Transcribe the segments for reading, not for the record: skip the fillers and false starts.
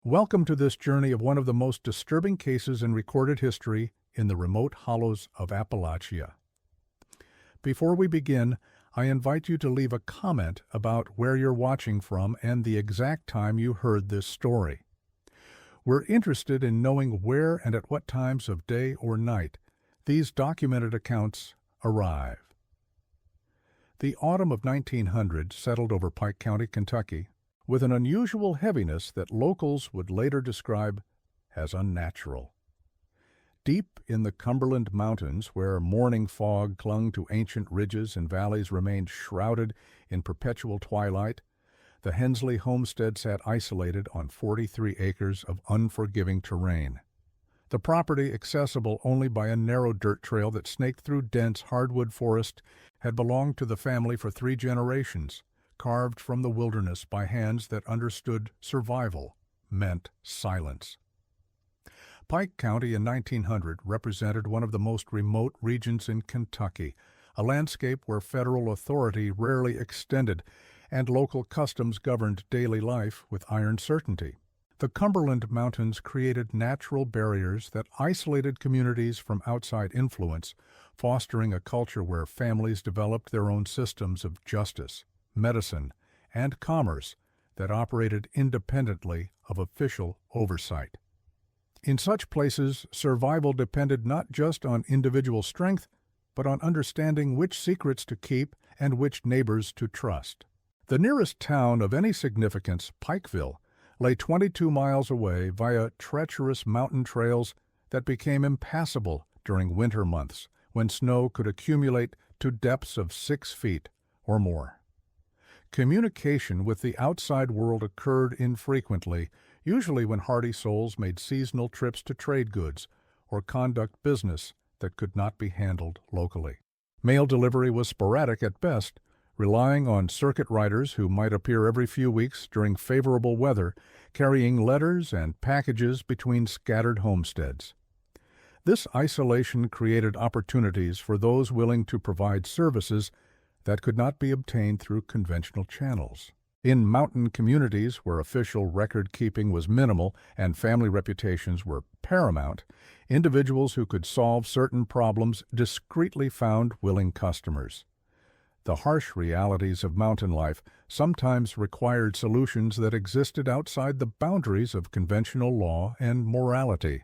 Welcome to this journey of one of the most disturbing cases in recorded history in the remote hollows of Appalachia. Before we begin, I invite you to leave a comment about where you're watching from and the exact time you heard this story. We're interested in knowing where and at what times of day or night these documented accounts arrive. The autumn of 1900 settled over Pike County, Kentucky, with an unusual heaviness that locals would later describe as unnatural. Deep in the Cumberland Mountains, where morning fog clung to ancient ridges and valleys remained shrouded in perpetual twilight, the Hensley homestead sat isolated on 43 acres of unforgiving terrain. The property, accessible only by a narrow dirt trail that snaked through dense hardwood forest, had belonged to the family for 3 generations, carved from the wilderness by hands that understood survival meant silence. Pike County in 1900 represented one of the most remote regions in Kentucky, a landscape where federal authority rarely extended and local customs governed daily life with iron certainty. The Cumberland Mountains created natural barriers that isolated communities from outside influence, fostering a culture where families developed their own systems of justice, medicine, and commerce that operated independently of official oversight. In such places, survival depended not just on individual strength, but on understanding which secrets to keep and which neighbors to trust. The nearest town of any significance, Pikeville, lay 22 miles away via treacherous mountain trails that became impassable during winter months, when snow could accumulate to depths of 6 feet or more. Communication with the outside world occurred infrequently, usually when hardy souls made seasonal trips to trade goods or conduct business that could not be handled locally. Mail delivery was sporadic at best, relying on circuit riders who might appear every few weeks during favorable weather, carrying letters and packages between scattered homesteads. This isolation created opportunities for those willing to provide services that could not be obtained through conventional channels. In mountain communities where official record-keeping was minimal and family reputations were paramount, individuals who could solve certain problems discreetly found willing customers. The harsh realities of mountain life sometimes required solutions that existed outside the boundaries of conventional law and morality.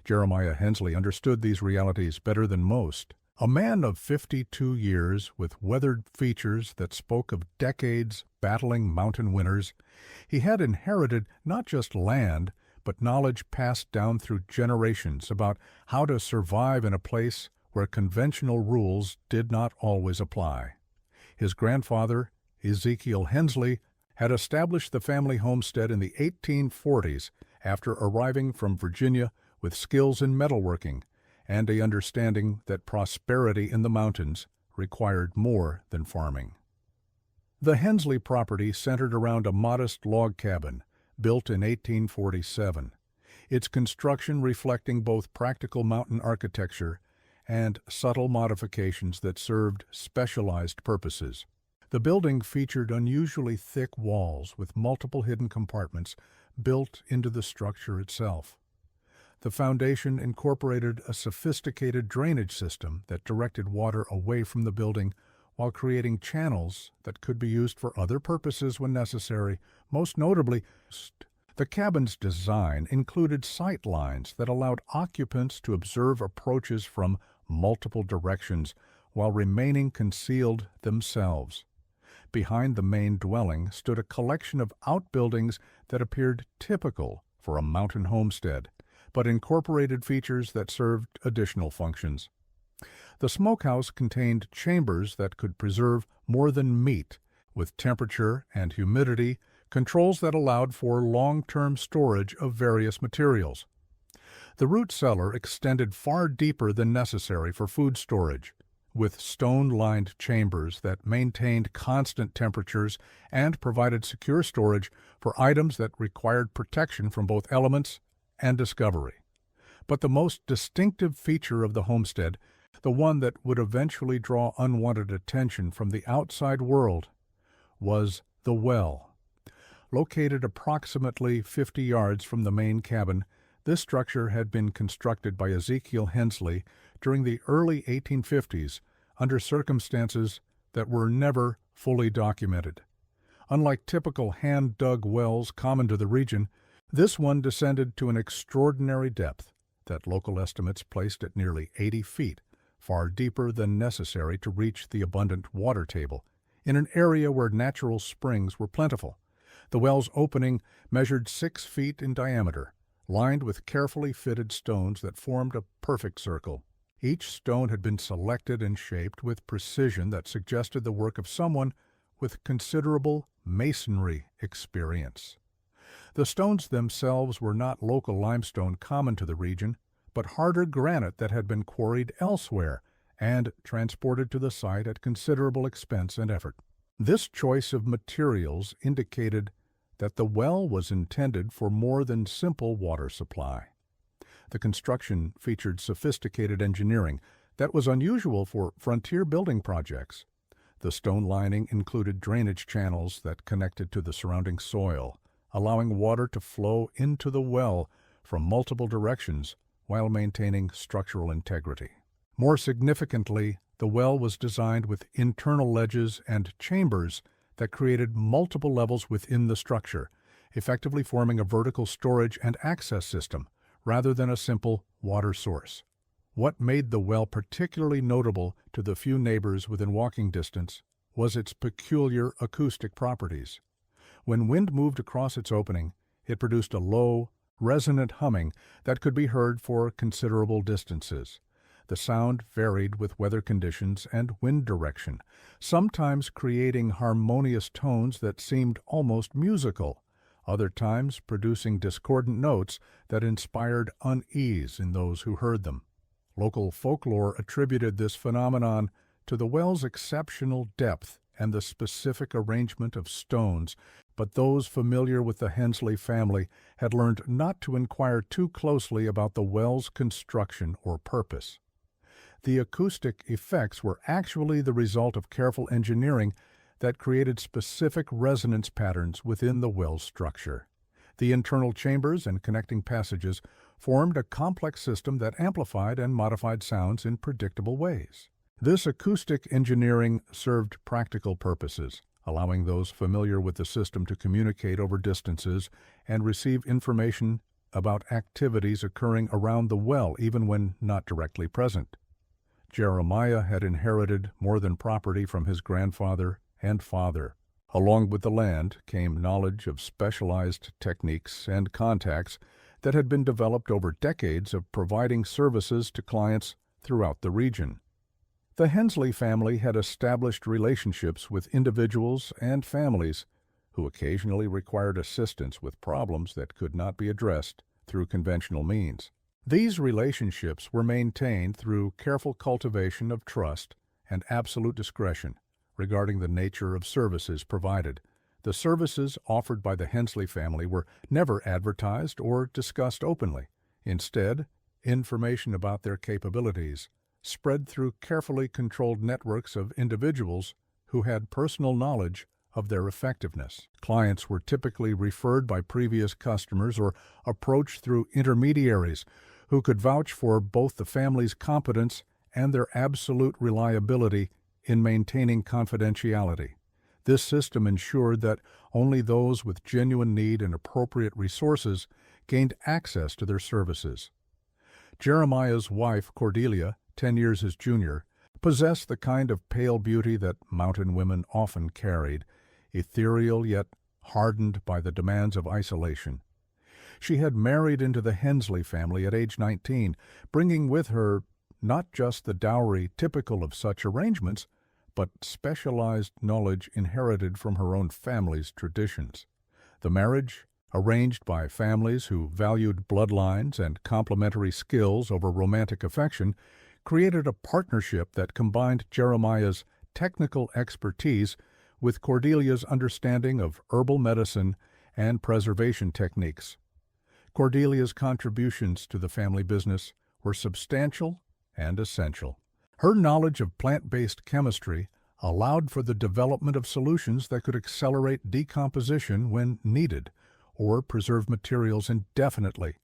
Jeremiah Hensley understood these realities better than most. A man of 52 years with weathered features that spoke of decades battling mountain winters, he had inherited not just land, but knowledge passed down through generations about how to survive in a place where conventional rules did not always apply. His grandfather, Ezekiel Hensley, had established the family homestead in the 1840s after arriving from Virginia with skills in metalworking and a understanding that prosperity in the mountains required more than farming. The Hensley property centered around a modest log cabin built in 1847, its construction reflecting both practical mountain architecture and subtle modifications that served specialized purposes. The building featured unusually thick walls with multiple hidden compartments built into the structure itself. The foundation incorporated a sophisticated drainage system that directed water away from the building while creating channels that could be used for other purposes when necessary. Most notably, the cabin's design included sight lines that allowed occupants to observe approaches from multiple directions while remaining concealed themselves. Behind the main dwelling stood a collection of outbuildings that appeared typical for a mountain homestead, but incorporated features that served additional functions. The smokehouse contained chambers that could preserve more than meat, with temperature and humidity controls that allowed for long-term storage of various materials. The root cellar extended far deeper than necessary for food storage, with stone-lined chambers that maintained constant temperatures and provided secure storage for items that required protection from both elements and discovery. But the most distinctive feature of the homestead, the one that would eventually draw unwanted attention from the outside world, was the well. Located approximately 50 yards from the main cabin, this structure had been constructed by Ezekiel Hensley during the early 1850s under circumstances that were never fully documented. Unlike typical hand-dug wells common to the region, this one descended to an extraordinary depth that local estimates placed at nearly 80 feet, far deeper than necessary to reach the abundant water table, in an area where natural springs were plentiful. The well's opening measured 6 feet in diameter, lined with carefully fitted stones that formed a perfect circle. Each stone had been selected and shaped with precision that suggested the work of someone with considerable masonry experience. The stones themselves were not local limestone common to the region, but harder granite that had been quarried elsewhere and transported to the site at considerable expense and effort. This choice of materials indicated that the well was intended for more than simple water supply. The construction featured sophisticated engineering that was unusual for frontier building projects. The stone lining included drainage channels that connected to the surrounding soil, allowing water to flow into the well from multiple directions while maintaining structural integrity. More significantly, the well was designed with internal ledges and chambers that created multiple levels within the structure, effectively forming a vertical storage and access system rather than a simple water source. What made the well particularly notable to the few neighbors within walking distance was its peculiar acoustic properties. When wind moved across its opening, it produced a low, resonant humming that could be heard for considerable distances. The sound varied with weather conditions and wind direction, sometimes creating harmonious tones that seemed almost musical, other times producing discordant notes that inspired unease in those who heard them. Local folklore attributed this phenomenon to the well's exceptional depth and the specific arrangement of stones, but those familiar with the Hensley family had learned not to inquire too closely about the well's construction or purpose. The acoustic effects were actually the result of careful engineering that created specific resonance patterns within the well's structure. The internal chambers and connecting passages formed a complex system that amplified and modified sounds in predictable ways. This acoustic engineering served practical purposes, allowing those familiar with the system to communicate over distances and receive information about activities occurring around the well even when not directly present. Jeremiah had inherited more than property from his grandfather and father. Along with the land came knowledge of specialized techniques and contacts that had been developed over decades of providing services to clients throughout the region. The Hensley family had established relationships with individuals and families who occasionally required assistance with problems that could not be addressed through conventional means. These relationships were maintained through careful cultivation of trust and absolute discretion regarding the nature of services provided. The services offered by the Hensley family were never advertised or discussed openly. Instead, information about their capabilities spread through carefully controlled networks of individuals who had personal knowledge of their effectiveness. Clients were typically referred by previous customers or approached through intermediaries who could vouch for both the family's competence and their absolute reliability in maintaining confidentiality. This system ensured that only those with genuine need and appropriate resources gained access to their services. Jeremiah's wife, Cordelia, 10 years his junior, possessed the kind of pale beauty that mountain women often carried, ethereal yet hardened by the demands of isolation. She had married into the Hensley family at age 19, bringing with her not just the dowry typical of such arrangements, but specialized knowledge inherited from her own family's traditions. The marriage, arranged by families who valued bloodlines and complementary skills over romantic affection, created a partnership that combined Jeremiah's technical expertise with Cordelia's understanding of herbal medicine and preservation techniques. Cordelia's contributions to the family business were substantial and essential. Her knowledge of plant-based chemistry allowed for the development of solutions that could accelerate decomposition when needed, or preserve materials indefinitely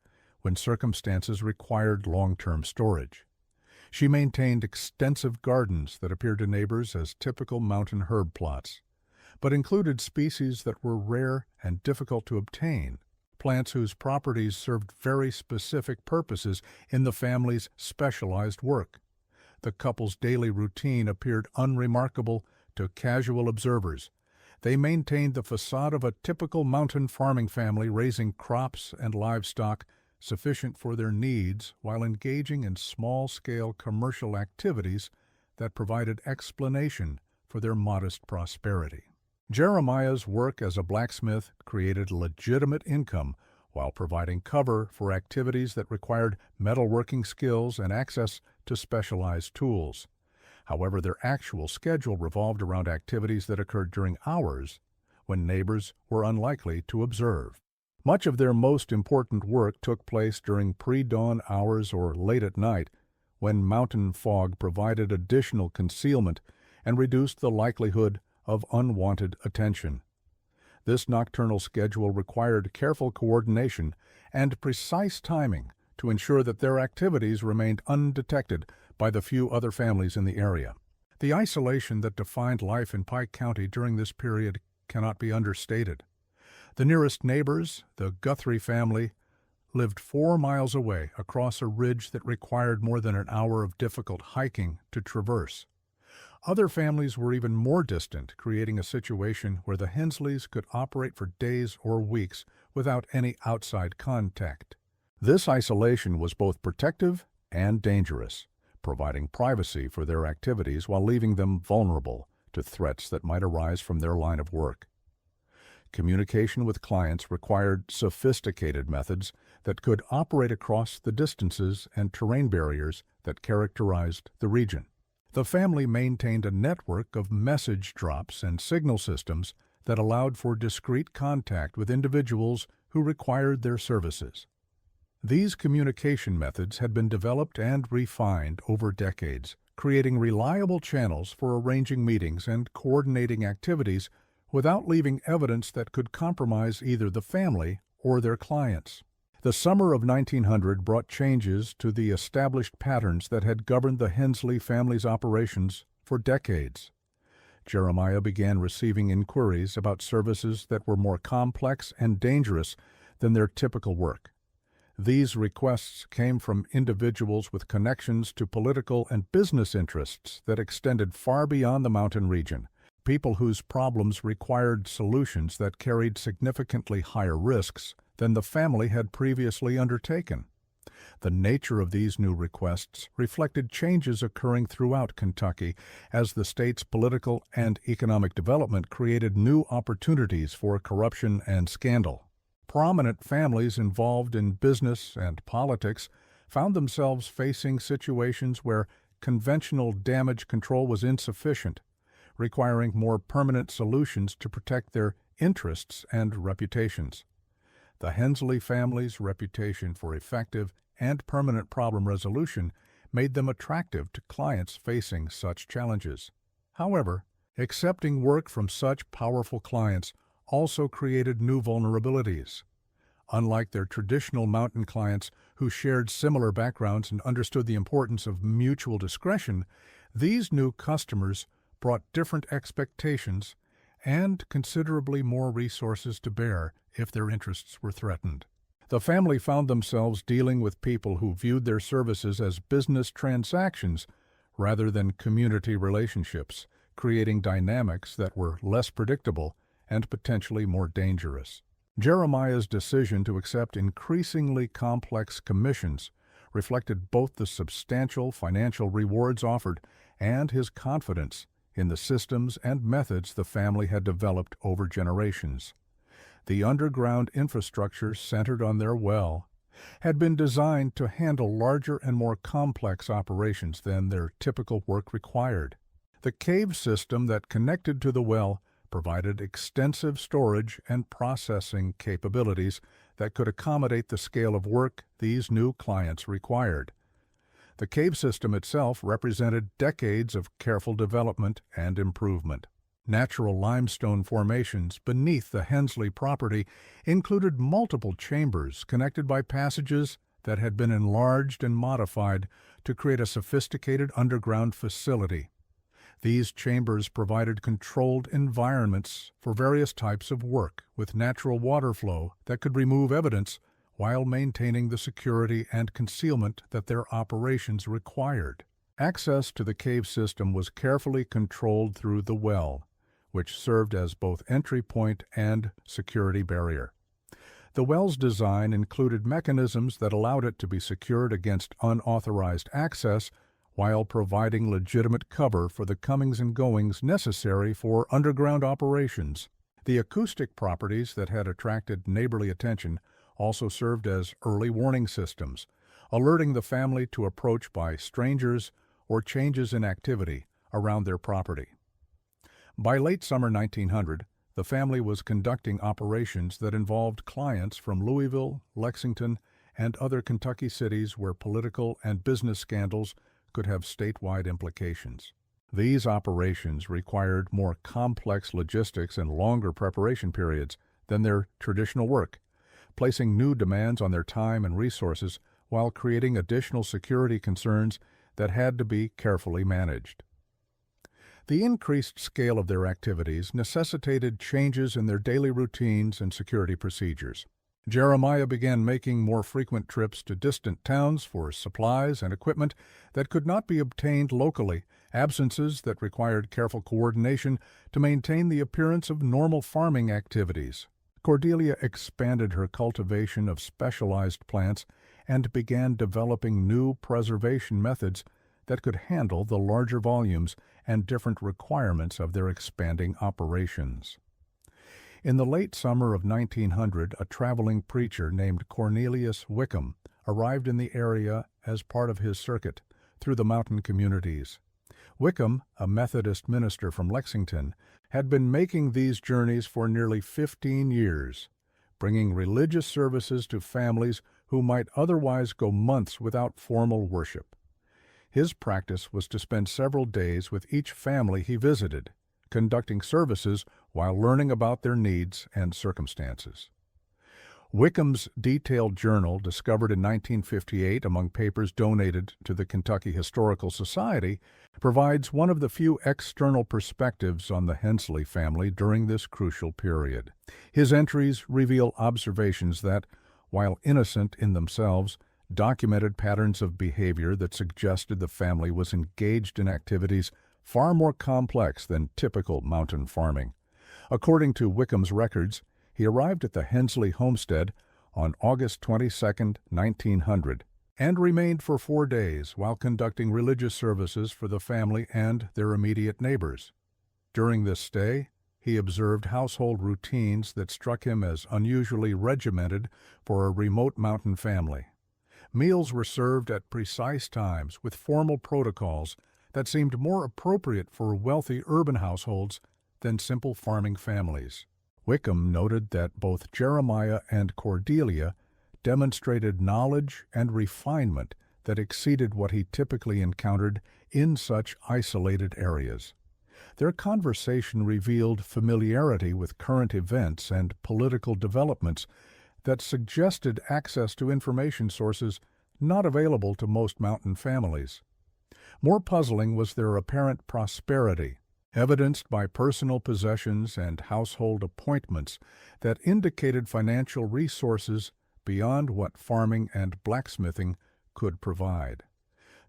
when circumstances required long-term storage. She maintained extensive gardens that appeared to neighbors as typical mountain herb plots, but included species that were rare and difficult to obtain, plants whose properties served very specific purposes in the family's specialized work. The couple's daily routine appeared unremarkable to casual observers. They maintained the facade of a typical mountain farming family raising crops and livestock sufficient for their needs while engaging in small-scale commercial activities that provided explanation for their modest prosperity. Jeremiah's work as a blacksmith created legitimate income while providing cover for activities that required metalworking skills and access to specialized tools. However, their actual schedule revolved around activities that occurred during hours when neighbors were unlikely to observe. Much of their most important work took place during pre-dawn hours or late at night, when mountain fog provided additional concealment and reduced the likelihood of unwanted attention. This nocturnal schedule required careful coordination and precise timing to ensure that their activities remained undetected by the few other families in the area. The isolation that defined life in Pike County during this period cannot be understated. The nearest neighbors, the Guthrie family, lived 4 miles away across a ridge that required more than an hour of difficult hiking to traverse. Other families were even more distant, creating a situation where the Hensleys could operate for days or weeks without any outside contact. This isolation was both protective and dangerous, providing privacy for their activities while leaving them vulnerable to threats that might arise from their line of work. Communication with clients required sophisticated methods that could operate across the distances and terrain barriers that characterized the region. The family maintained a network of message drops and signal systems that allowed for discreet contact with individuals who required their services. These communication methods had been developed and refined over decades, creating reliable channels for arranging meetings and coordinating activities without leaving evidence that could compromise either the family or their clients. The summer of 1900 brought changes to the established patterns that had governed the Hensley family's operations for decades. Jeremiah began receiving inquiries about services that were more complex and dangerous than their typical work. These requests came from individuals with connections to political and business interests that extended far beyond the mountain region, people whose problems required solutions that carried significantly higher risks than the family had previously undertaken. The nature of these new requests reflected changes occurring throughout Kentucky as the state's political and economic development created new opportunities for corruption and scandal. Prominent families involved in business and politics found themselves facing situations where conventional damage control was insufficient, requiring more permanent solutions to protect their interests and reputations. The Hensley family's reputation for effective and permanent problem resolution made them attractive to clients facing such challenges. However, accepting work from such powerful clients also created new vulnerabilities. Unlike their traditional mountain clients who shared similar backgrounds and understood the importance of mutual discretion, these new customers brought different expectations and considerably more resources to bear if their interests were threatened. The family found themselves dealing with people who viewed their services as business transactions rather than community relationships, creating dynamics that were less predictable and potentially more dangerous. Jeremiah's decision to accept increasingly complex commissions reflected both the substantial financial rewards offered and his confidence in the systems and methods the family had developed over generations. The underground infrastructure centered on their well had been designed to handle larger and more complex operations than their typical work required. The cave system that connected to the well provided extensive storage and processing capabilities that could accommodate the scale of work these new clients required. The cave system itself represented decades of careful development and improvement. Natural limestone formations beneath the Hensley property included multiple chambers connected by passages that had been enlarged and modified to create a sophisticated underground facility. These chambers provided controlled environments for various types of work with natural water flow that could remove evidence while maintaining the security and concealment that their operations required. Access to the cave system was carefully controlled through the well, which served as both entry point and security barrier. The well's design included mechanisms that allowed it to be secured against unauthorized access while providing legitimate cover for the comings and goings necessary for underground operations. The acoustic properties that had attracted neighborly attention also served as early warning systems, alerting the family to approach by strangers or changes in activity around their property. By late summer 1900, the family was conducting operations that involved clients from Louisville, Lexington, and other Kentucky cities where political and business scandals could have statewide implications. These operations required more complex logistics and longer preparation periods than their traditional work, placing new demands on their time and resources while creating additional security concerns that had to be carefully managed. The increased scale of their activities necessitated changes in their daily routines and security procedures. Jeremiah began making more frequent trips to distant towns for supplies and equipment that could not be obtained locally, absences that required careful coordination to maintain the appearance of normal farming activities. Cordelia expanded her cultivation of specialized plants and began developing new preservation methods that could handle the larger volumes and different requirements of their expanding operations. In the late summer of 1900, a traveling preacher named Cornelius Wickham arrived in the area as part of his circuit through the mountain communities. Wickham, a Methodist minister from Lexington, had been making these journeys for nearly 15 years, bringing religious services to families who might otherwise go months without formal worship. His practice was to spend several days with each family he visited, conducting services while learning about their needs and circumstances. Wickham's detailed journal, discovered in 1958 among papers donated to the Kentucky Historical Society, provides one of the few external perspectives on the Hensley family during this crucial period. His entries reveal observations that, while innocent in themselves, documented patterns of behavior that suggested the family was engaged in activities far more complex than typical mountain farming. According to Wickham's records, he arrived at the Hensley homestead on August 22, 1900, and remained for 4 days while conducting religious services for the family and their immediate neighbors. During this stay, he observed household routines that struck him as unusually regimented for a remote mountain family. Meals were served at precise times with formal protocols that seemed more appropriate for wealthy urban households than simple farming families. Wickham noted that both Jeremiah and Cordelia demonstrated knowledge and refinement that exceeded what he typically encountered in such isolated areas. Their conversation revealed familiarity with current events and political developments that suggested access to information sources not available to most mountain families. More puzzling was their apparent prosperity, evidenced by personal possessions and household appointments that indicated financial resources beyond what farming and blacksmithing could provide.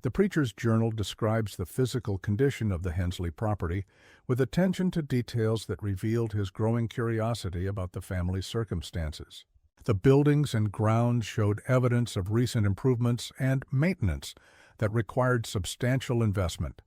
The preacher's journal describes the physical condition of the Hensley property with attention to details that revealed his growing curiosity about the family's circumstances. The buildings and grounds showed evidence of recent improvements and maintenance that required substantial investment.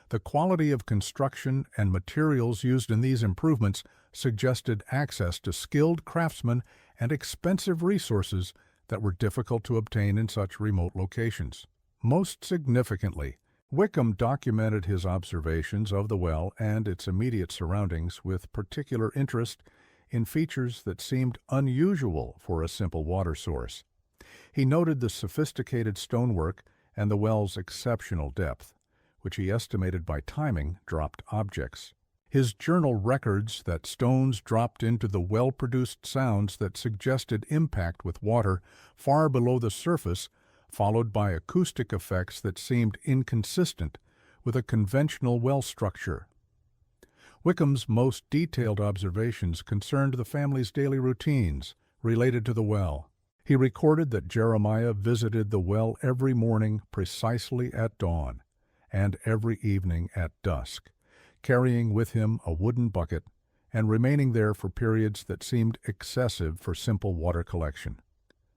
The quality of construction and materials used in these improvements suggested access to skilled craftsmen and expensive resources that were difficult to obtain in such remote locations. Most significantly, Wickham documented his observations of the well and its immediate surroundings with particular interest in features that seemed unusual for a simple water source. He noted the sophisticated stonework and the well's exceptional depth, which he estimated by timing dropped objects. His journal records that stones dropped into the well produced sounds that suggested impact with water far below the surface, followed by acoustic effects that seemed inconsistent with a conventional well structure. Wickham's most detailed observations concerned the family's daily routines related to the well. He recorded that Jeremiah visited the well every morning precisely at dawn, and every evening at dusk, carrying with him a wooden bucket and remaining there for periods that seemed excessive for simple water collection.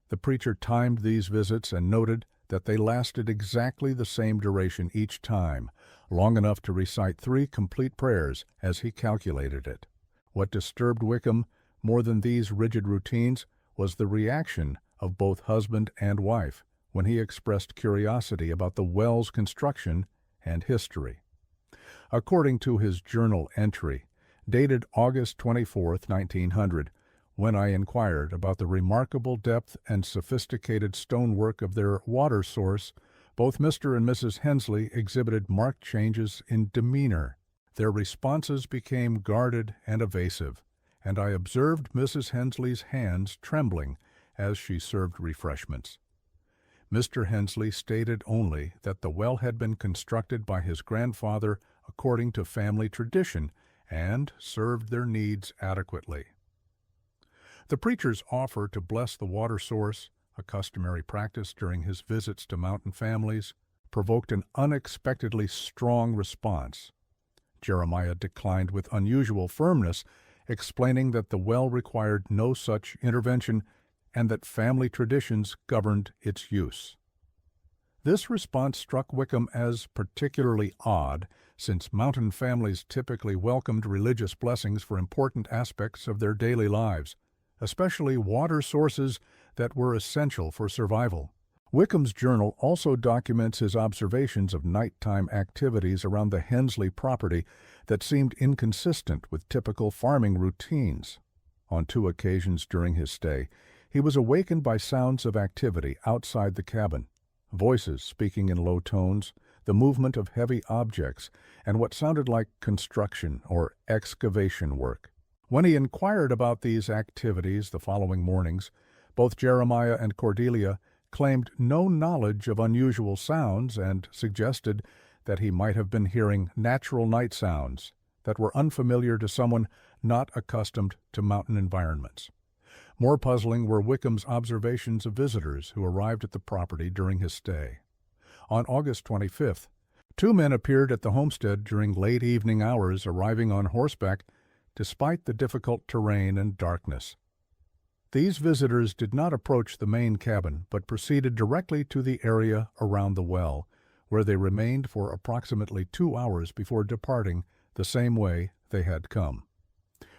The preacher timed these visits and noted that they lasted exactly the same duration each time, long enough to recite 3 complete prayers as he calculated it. What disturbed Wickham more than these rigid routines was the reaction of both husband and wife when he expressed curiosity about the well's construction and history. According to his journal entry, dated August 24, 1900, when I inquired about the remarkable depth and sophisticated stonework of their water source, both Mr. and Mrs. Hensley exhibited marked changes in demeanor. Their responses became guarded and evasive, and I observed Mrs. Hensley's hands trembling as she served refreshments. Mr. Hensley stated only that the well had been constructed by his grandfather according to family tradition and served their needs adequately. The preacher's offer to bless the water source, a customary practice during his visits to mountain families, provoked an unexpectedly strong response. Jeremiah declined with unusual firmness, explaining that the well required no such intervention and that family traditions governed its use. This response struck Wickham as particularly odd, since mountain families typically welcomed religious blessings for important aspects of their daily lives, especially water sources that were essential for survival. Wickham's journal also documents his observations of nighttime activities around the Hensley property that seemed inconsistent with typical farming routines. On 2 occasions during his stay, he was awakened by sounds of activity outside the cabin, voices speaking in low tones, the movement of heavy objects, and what sounded like construction or excavation work. When he inquired about these activities the following mornings, both Jeremiah and Cordelia claimed no knowledge of unusual sounds and suggested that he might have been hearing natural night sounds that were unfamiliar to someone not accustomed to mountain environments. More puzzling were Wickham's observations of visitors who arrived at the property during his stay. On August 25th, 2 men appeared at the homestead during late evening hours, arriving on horseback despite the difficult terrain and darkness. These visitors did not approach the main cabin, but proceeded directly to the area around the well, where they remained for approximately 2 hours before departing the same way they had come.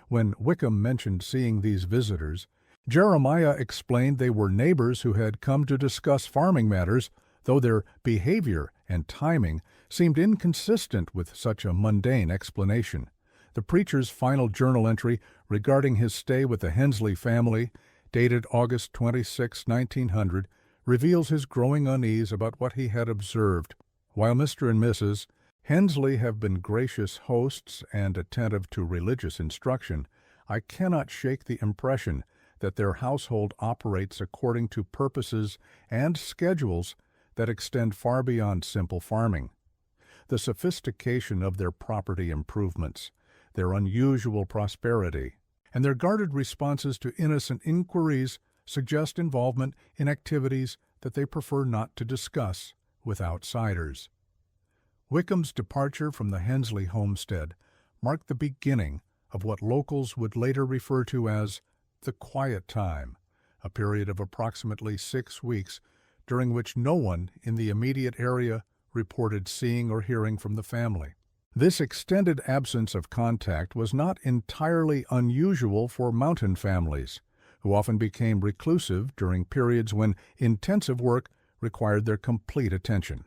When Wickham mentioned seeing these visitors, Jeremiah explained they were neighbors who had come to discuss farming matters, though their behavior and timing seemed inconsistent with such a mundane explanation. The preacher's final journal entry regarding his stay with the Hensley family, dated August 26, 1900, reveals his growing unease about what he had observed. While Mr. and Mrs. Hensley have been gracious hosts and attentive to religious instruction, I cannot shake the impression that their household operates according to purposes and schedules that extend far beyond simple farming. The sophistication of their property improvements, their unusual prosperity, and their guarded responses to innocent inquiries suggest involvement in activities that they prefer not to discuss with outsiders. Wickham's departure from the Hensley homestead marked the beginning of what locals would later refer to as the quiet time, a period of approximately 6 weeks during which no one in the immediate area reported seeing or hearing from the family. This extended absence of contact was not entirely unusual for mountain families, who often became reclusive during periods when intensive work required their complete attention.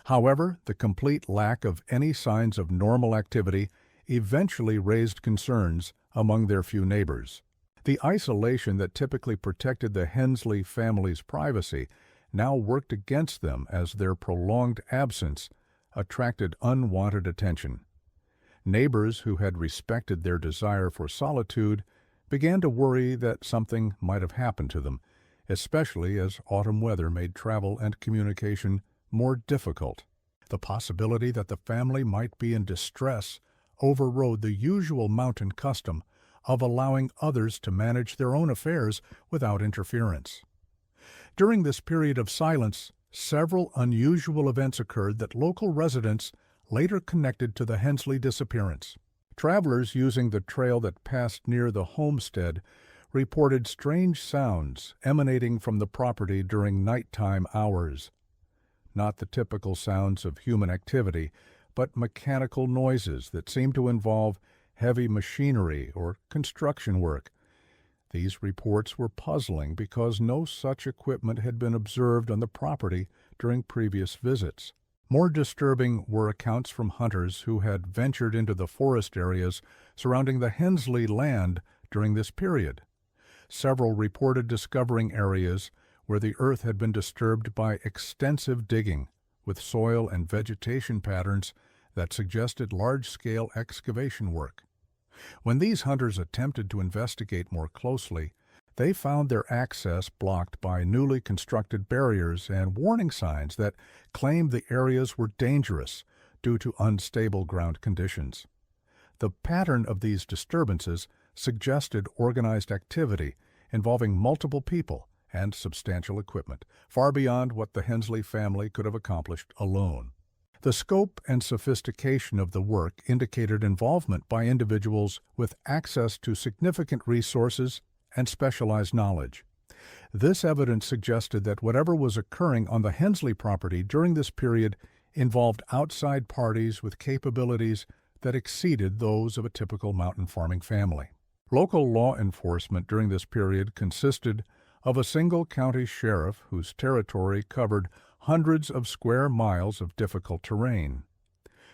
However, the complete lack of any signs of normal activity eventually raised concerns among their few neighbors. The isolation that typically protected the Hensley family's privacy now worked against them as their prolonged absence attracted unwanted attention. Neighbors who had respected their desire for solitude began to worry that something might have happened to them, especially as autumn weather made travel and communication more difficult. The possibility that the family might be in distress overrode the usual mountain custom of allowing others to manage their own affairs without interference. During this period of silence, several unusual events occurred that local residents later connected to the Hensley disappearance. Travelers using the trail that passed near the homestead reported strange sounds emanating from the property during nighttime hours. Not the typical sounds of human activity, but mechanical noises that seemed to involve heavy machinery or construction work. These reports were puzzling because no such equipment had been observed on the property during previous visits. More disturbing were accounts from hunters who had ventured into the forest areas surrounding the Hensley land during this period. Several reported discovering areas where the earth had been disturbed by extensive digging, with soil and vegetation patterns that suggested large-scale excavation work. When these hunters attempted to investigate more closely, they found their access blocked by newly constructed barriers and warning signs that claimed the areas were dangerous due to unstable ground conditions. The pattern of these disturbances suggested organized activity involving multiple people and substantial equipment, far beyond what the Hensley family could have accomplished alone. The scope and sophistication of the work indicated involvement by individuals with access to significant resources and specialized knowledge. This evidence suggested that whatever was occurring on the Hensley property during this period involved outside parties with capabilities that exceeded those of a typical mountain farming family. Local law enforcement during this period consisted of a single county sheriff whose territory covered hundreds of square miles of difficult terrain.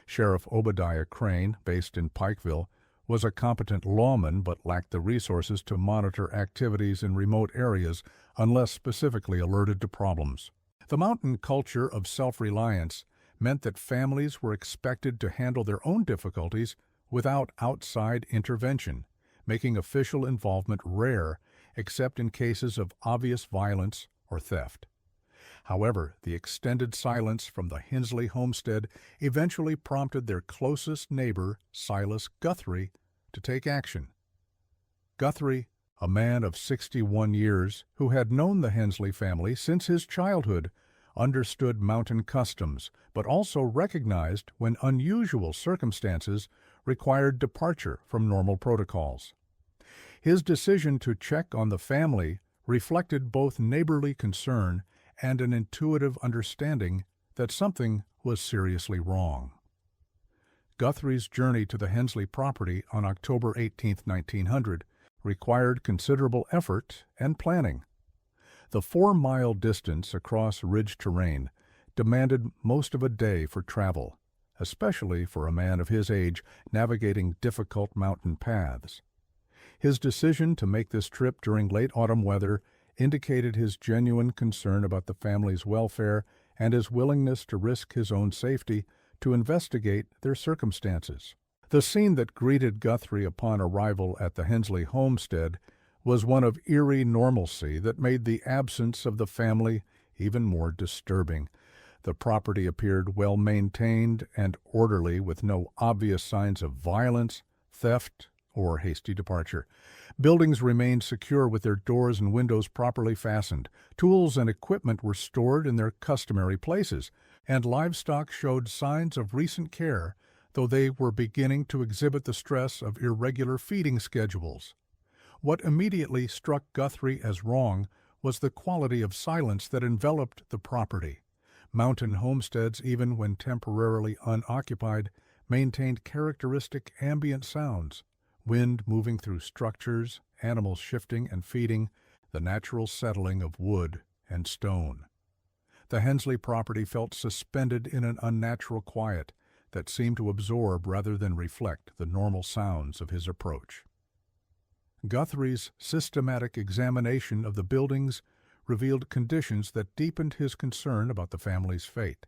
Sheriff Obadiah Crane, based in Pikeville, was a competent lawman but lacked the resources to monitor activities in remote areas unless specifically alerted to problems. The mountain culture of self-reliance meant that families were expected to handle their own difficulties without outside intervention, making official involvement rare except in cases of obvious violence or theft. However, the extended silence from the Hensley homestead eventually prompted their closest neighbor, Silas Guthrie, to take action. Guthrie, a man of 61 years who had known the Hensley family since his childhood, understood mountain customs, but also recognized when unusual circumstances required departure from normal protocols. His decision to check on the family reflected both neighborly concern and an intuitive understanding that something was seriously wrong. Guthrie's journey to the Hensley property on October 18, 1900, required considerable effort and planning. The 4-mile distance across ridge terrain demanded most of a day for travel, especially for a man of his age navigating difficult mountain paths. His decision to make this trip during late autumn weather indicated his genuine concern about the family's welfare and his willingness to risk his own safety to investigate their circumstances. The scene that greeted Guthrie upon arrival at the Hensley homestead was one of eerie normalcy that made the absence of the family even more disturbing. The property appeared well maintained and orderly, with no obvious signs of violence, theft, or hasty departure. Buildings remained secure with their doors and windows properly fastened. Tools and equipment were stored in their customary places, and livestock showed signs of recent care, though they were beginning to exhibit the stress of irregular feeding schedules. What immediately struck Guthrie as wrong was the quality of silence that enveloped the property. Mountain homesteads, even when temporarily unoccupied, maintained characteristic ambient sounds: wind moving through structures, animals shifting and feeding, the natural settling of wood and stone. The Hensley property felt suspended in an unnatural quiet that seemed to absorb rather than reflect the normal sounds of his approach. Guthrie's systematic examination of the buildings revealed conditions that deepened his concern about the family's fate.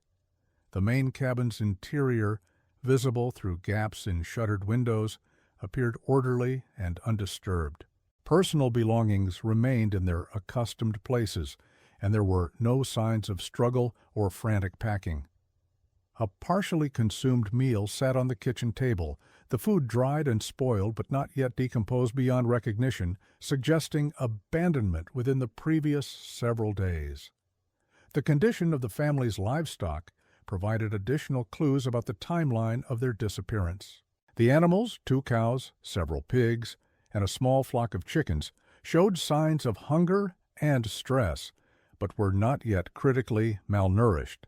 The main cabin's interior, visible through gaps in shuttered windows, appeared orderly and undisturbed. Personal belongings remained in their accustomed places, and there were no signs of struggle or frantic packing. A partially consumed meal sat on the kitchen table, the food dried and spoiled but not yet decomposed beyond recognition, suggesting abandonment within the previous several days. The condition of the family's livestock provided additional clues about the timeline of their disappearance. The animals, 2 cows, several pigs, and a small flock of chickens, showed signs of hunger and stress, but were not yet critically malnourished.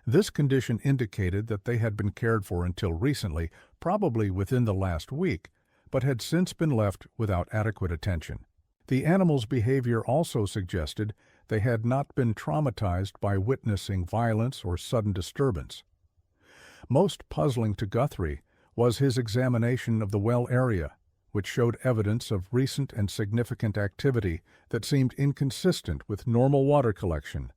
This condition indicated that they had been cared for until recently, probably within the last week, but had since been left without adequate attention. The animals' behavior also suggested they had not been traumatized by witnessing violence or sudden disturbance. Most puzzling to Guthrie was his examination of the well area, which showed evidence of recent and significant activity that seemed inconsistent with normal water collection.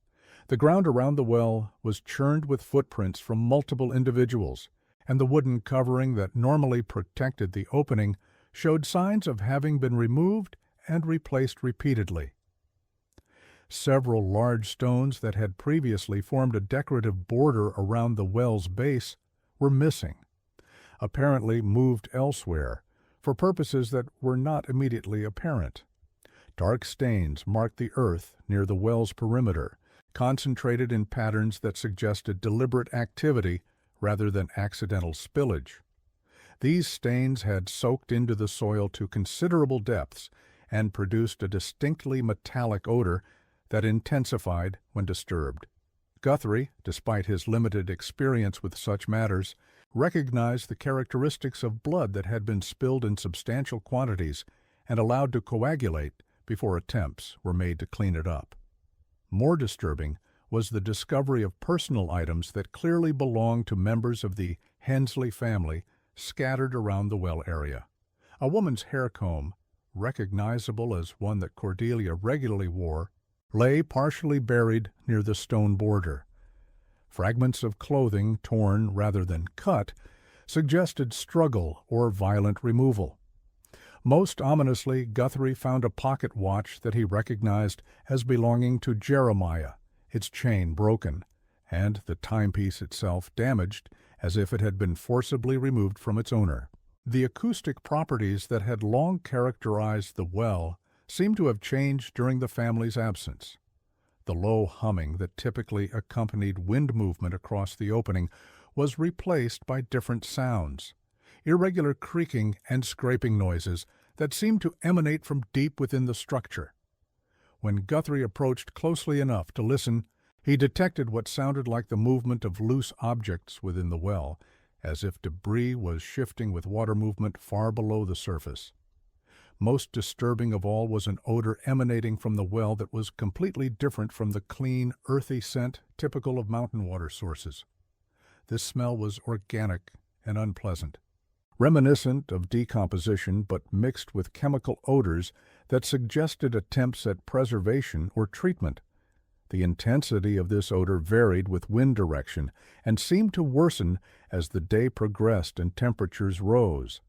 The ground around the well was churned with footprints from multiple individuals, and the wooden covering that normally protected the opening showed signs of having been removed and replaced repeatedly. Several large stones that had previously formed a decorative border around the well's base were missing, apparently moved elsewhere, for purposes that were not immediately apparent. Dark stains marked the earth near the well's perimeter, concentrated in patterns that suggested deliberate activity rather than accidental spillage. These stains had soaked into the soil to considerable depths and produced a distinctly metallic odor that intensified when disturbed. Guthrie, despite his limited experience with such matters, recognized the characteristics of blood that had been spilled in substantial quantities and allowed to coagulate before attempts were made to clean it up. More disturbing was the discovery of personal items that clearly belonged to members of the Hensley family scattered around the well area. A woman's hair comb, recognizable as one that Cordelia regularly wore, lay partially buried near the stone border. Fragments of clothing, torn rather than cut, suggested struggle or violent removal. Most ominously, Guthrie found a pocket watch that he recognized as belonging to Jeremiah, its chain broken, and the timepiece itself damaged as if it had been forcibly removed from its owner. The acoustic properties that had long characterized the well seemed to have changed during the family's absence. The low humming that typically accompanied wind movement across the opening was replaced by different sounds, irregular creaking and scraping noises that seemed to emanate from deep within the structure. When Guthrie approached closely enough to listen, he detected what sounded like the movement of loose objects within the well, as if debris was shifting with water movement far below the surface. Most disturbing of all was an odor emanating from the well that was completely different from the clean, earthy scent typical of mountain water sources. This smell was organic and unpleasant, reminiscent of decomposition but mixed with chemical odors that suggested attempts at preservation or treatment. The intensity of this odor varied with wind direction and seemed to worsen as the day progressed and temperatures rose.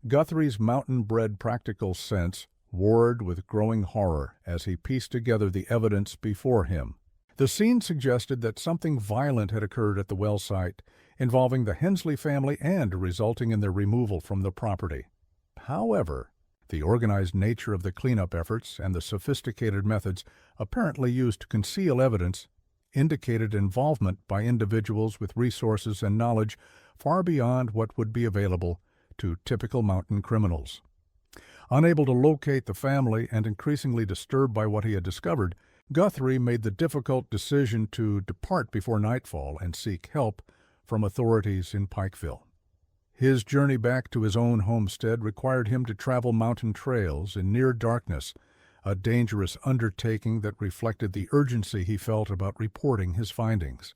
Guthrie's mountain-bred practical sense warred with growing horror as he pieced together the evidence before him. The scene suggested that something violent had occurred at the well site, involving the Hensley family and resulting in their removal from the property. However, the organized nature of the cleanup efforts and the sophisticated methods apparently used to conceal evidence indicated involvement by individuals with resources and knowledge far beyond what would be available to typical mountain criminals. Unable to locate the family and increasingly disturbed by what he had discovered, Guthrie made the difficult decision to depart before nightfall and seek help from authorities in Pikeville. His journey back to his own homestead required him to travel mountain trails in near darkness, a dangerous undertaking that reflected the urgency he felt about reporting his findings.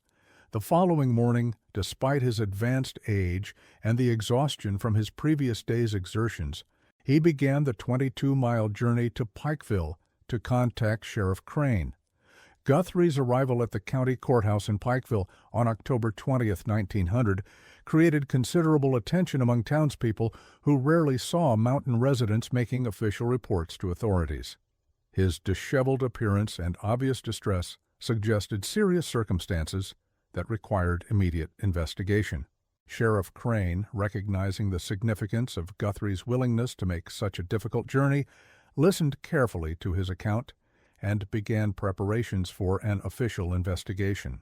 The following morning, despite his advanced age and the exhaustion from his previous day's exertions, he began the 22-mile journey to Pikeville to contact Sheriff Crane. Guthrie's arrival at the county courthouse in Pikeville on October 20th, 1900, created considerable attention among townspeople who rarely saw mountain residents making official reports to authorities. His disheveled appearance and obvious distress suggested serious circumstances that required immediate investigation. Sheriff Crane, recognizing the significance of Guthrie's willingness to make such a difficult journey, listened carefully to his account and began preparations for an official investigation.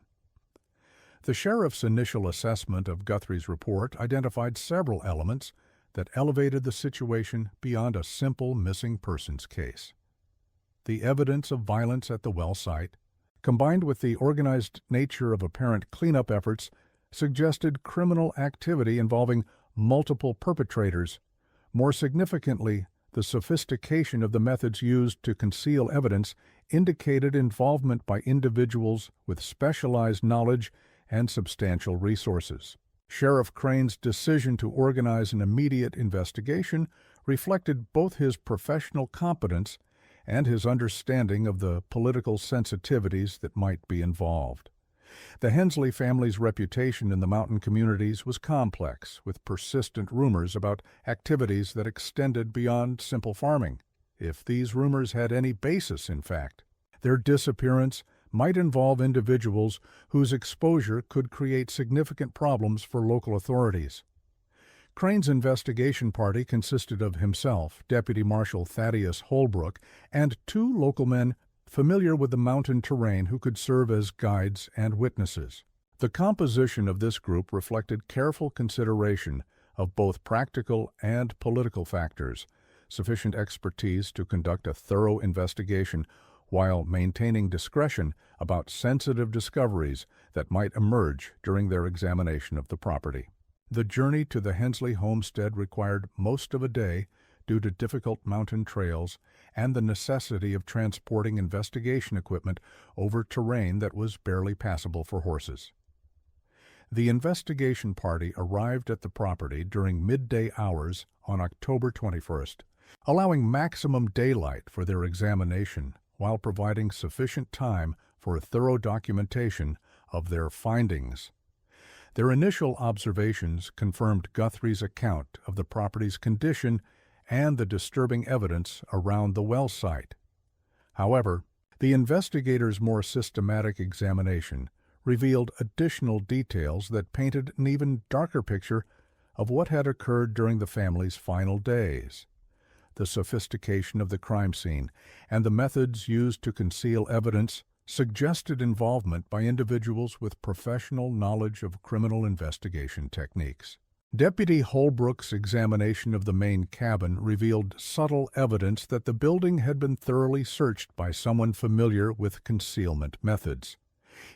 The sheriff's initial assessment of Guthrie's report identified several elements that elevated the situation beyond a simple missing persons case. The evidence of violence at the well site, combined with the organized nature of apparent cleanup efforts, suggested criminal activity involving multiple perpetrators. More significantly, the sophistication of the methods used to conceal evidence indicated involvement by individuals with specialized knowledge and substantial resources. Sheriff Crane's decision to organize an immediate investigation reflected both his professional competence and his understanding of the political sensitivities that might be involved. The Hensley family's reputation in the mountain communities was complex, with persistent rumors about activities that extended beyond simple farming. If these rumors had any basis, in fact, their disappearance might involve individuals whose exposure could create significant problems for local authorities. Crane's investigation party consisted of himself, Deputy Marshal Thaddeus Holbrook, and 2 local men familiar with the mountain terrain who could serve as guides and witnesses. The composition of this group reflected careful consideration of both practical and political factors, sufficient expertise to conduct a thorough investigation while maintaining discretion about sensitive discoveries that might emerge during their examination of the property. The journey to the Hensley homestead required most of a day due to difficult mountain trails and the necessity of transporting investigation equipment over terrain that was barely passable for horses. The investigation party arrived at the property during midday hours on October 21st, allowing maximum daylight for their examination while providing sufficient time for a thorough documentation of their findings. Their initial observations confirmed Guthrie's account of the property's condition and the disturbing evidence around the well site. However, the investigators' more systematic examination revealed additional details that painted an even darker picture of what had occurred during the family's final days. The sophistication of the crime scene and the methods used to conceal evidence suggested involvement by individuals with professional knowledge of criminal investigation techniques. Deputy Holbrook's examination of the main cabin revealed subtle evidence that the building had been thoroughly searched by someone familiar with concealment methods.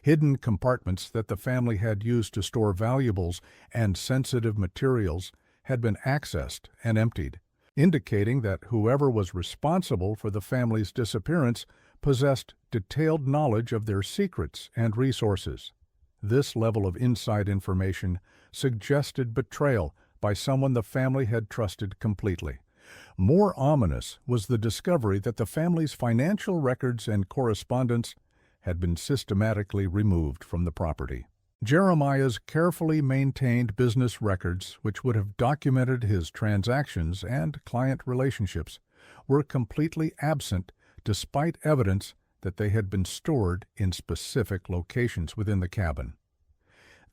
Hidden compartments that the family had used to store valuables and sensitive materials had been accessed and emptied, indicating that whoever was responsible for the family's disappearance possessed detailed knowledge of their secrets and resources. This level of inside information suggested betrayal by someone the family had trusted completely. More ominous was the discovery that the family's financial records and correspondence had been systematically removed from the property. Jeremiah's carefully maintained business records, which would have documented his transactions and client relationships, were completely absent despite evidence that they had been stored in specific locations within the cabin.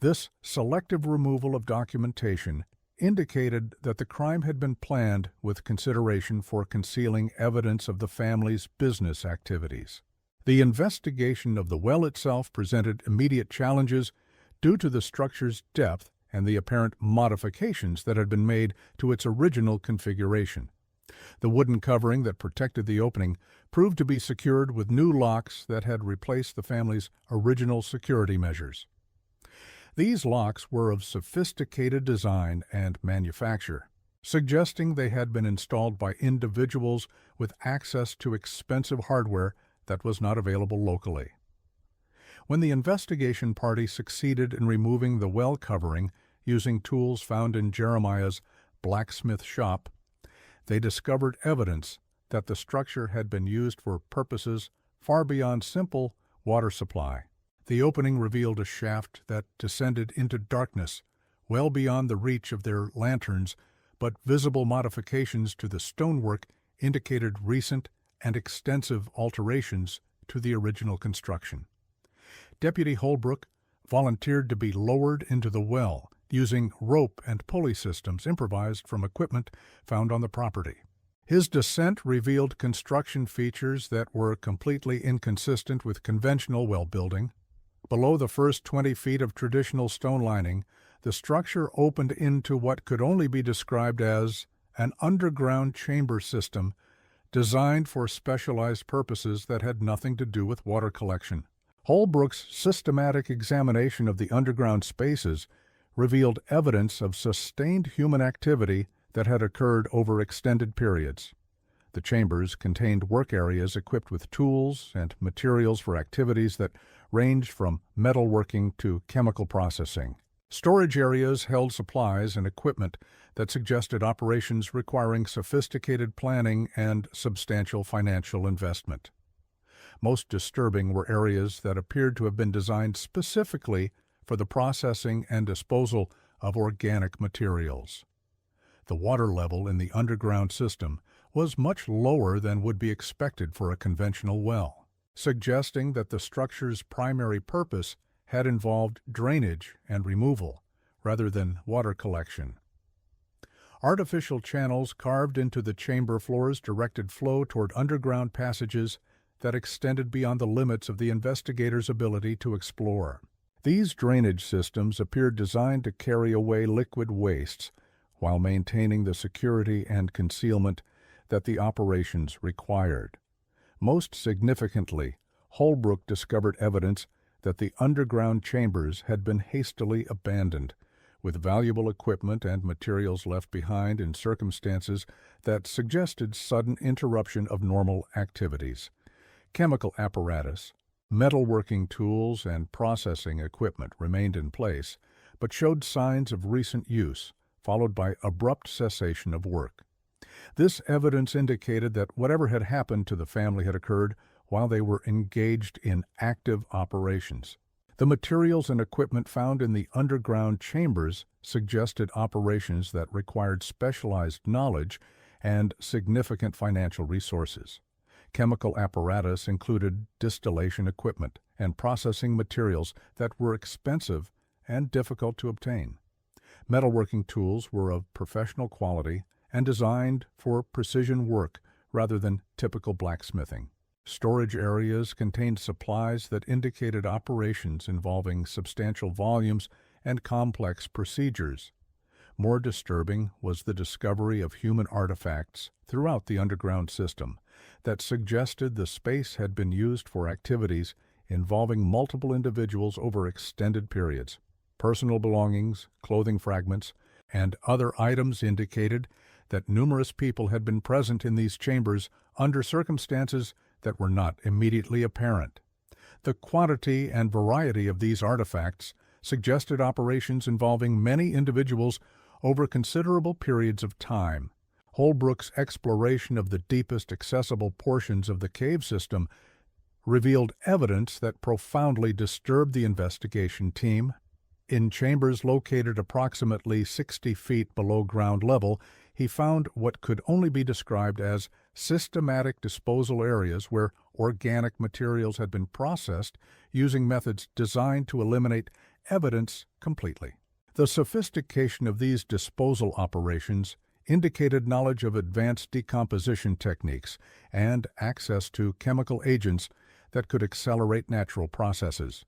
This selective removal of documentation indicated that the crime had been planned with consideration for concealing evidence of the family's business activities. The investigation of the well itself presented immediate challenges due to the structure's depth and the apparent modifications that had been made to its original configuration. The wooden covering that protected the opening proved to be secured with new locks that had replaced the family's original security measures. These locks were of sophisticated design and manufacture, suggesting they had been installed by individuals with access to expensive hardware that was not available locally. When the investigation party succeeded in removing the well covering using tools found in Jeremiah's blacksmith shop, they discovered evidence that the structure had been used for purposes far beyond simple water supply. The opening revealed a shaft that descended into darkness, well beyond the reach of their lanterns, but visible modifications to the stonework indicated recent and extensive alterations to the original construction. Deputy Holbrook volunteered to be lowered into the well using rope and pulley systems improvised from equipment found on the property. His descent revealed construction features that were completely inconsistent with conventional well building. Below the first 20 feet of traditional stone lining, the structure opened into what could only be described as an underground chamber system designed for specialized purposes that had nothing to do with water collection. Holbrook's systematic examination of the underground spaces revealed evidence of sustained human activity that had occurred over extended periods. The chambers contained work areas equipped with tools and materials for activities that ranged from metalworking to chemical processing. Storage areas held supplies and equipment that suggested operations requiring sophisticated planning and substantial financial investment. Most disturbing were areas that appeared to have been designed specifically for the processing and disposal of organic materials. The water level in the underground system was much lower than would be expected for a conventional well, suggesting that the structure's primary purpose had involved drainage and removal rather than water collection. Artificial channels carved into the chamber floors directed flow toward underground passages that extended beyond the limits of the investigators' ability to explore. These drainage systems appeared designed to carry away liquid wastes while maintaining the security and concealment that the operations required. Most significantly, Holbrook discovered evidence that the underground chambers had been hastily abandoned, with valuable equipment and materials left behind in circumstances that suggested sudden interruption of normal activities. Chemical apparatus, metalworking tools, and processing equipment remained in place, but showed signs of recent use, followed by abrupt cessation of work. This evidence indicated that whatever had happened to the family had occurred while they were engaged in active operations. The materials and equipment found in the underground chambers suggested operations that required specialized knowledge and significant financial resources. Chemical apparatus included distillation equipment and processing materials that were expensive and difficult to obtain. Metalworking tools were of professional quality and designed for precision work rather than typical blacksmithing. Storage areas contained supplies that indicated operations involving substantial volumes and complex procedures. More disturbing was the discovery of human artifacts throughout the underground system that suggested the space had been used for activities involving multiple individuals over extended periods. Personal belongings, clothing fragments, and other items indicated that numerous people had been present in these chambers under circumstances that were not immediately apparent. The quantity and variety of these artifacts suggested operations involving many individuals over considerable periods of time. Holbrook's exploration of the deepest accessible portions of the cave system revealed evidence that profoundly disturbed the investigation team. In chambers located approximately 60 feet below ground level, he found what could only be described as systematic disposal areas where organic materials had been processed using methods designed to eliminate evidence completely. The sophistication of these disposal operations indicated knowledge of advanced decomposition techniques and access to chemical agents that could accelerate natural processes.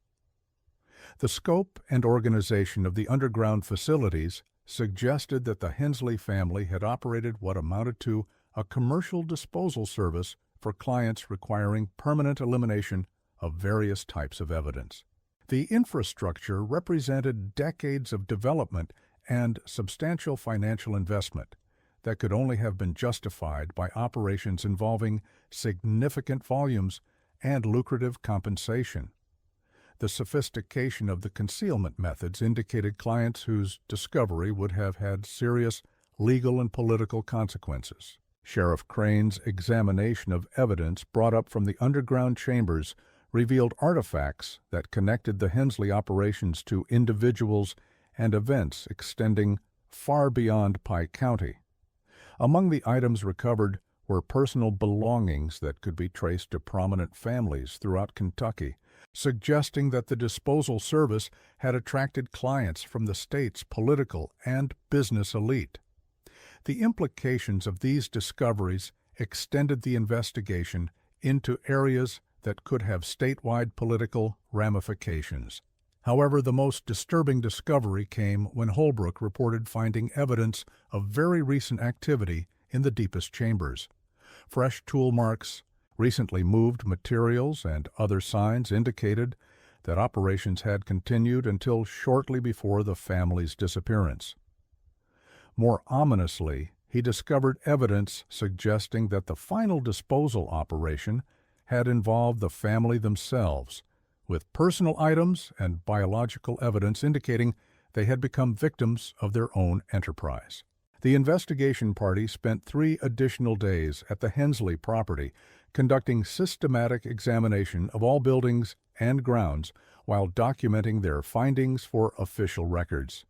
The scope and organization of the underground facilities suggested that the Hensley family had operated what amounted to a commercial disposal service for clients requiring permanent elimination of various types of evidence. The infrastructure represented decades of development and substantial financial investment that could only have been justified by operations involving significant volumes and lucrative compensation. The sophistication of the concealment methods indicated clients whose discovery would have had serious legal and political consequences. Sheriff Crane's examination of evidence brought up from the underground chambers revealed artifacts that connected the Hensley operations to individuals and events extending far beyond Pike County. Among the items recovered were personal belongings that could be traced to prominent families throughout Kentucky, suggesting that the disposal service had attracted clients from the state's political and business elite. The implications of these discoveries extended the investigation into areas that could have statewide political ramifications. However, the most disturbing discovery came when Holbrook reported finding evidence of very recent activity in the deepest chambers. Fresh tool marks, recently moved materials, and other signs indicated that operations had continued until shortly before the family's disappearance. More ominously, he discovered evidence suggesting that the final disposal operation had involved the family themselves, with personal items and biological evidence indicating they had become victims of their own enterprise. The investigation party spent 3 additional days at the Hensley property, conducting systematic examination of all buildings and grounds while documenting their findings for official records.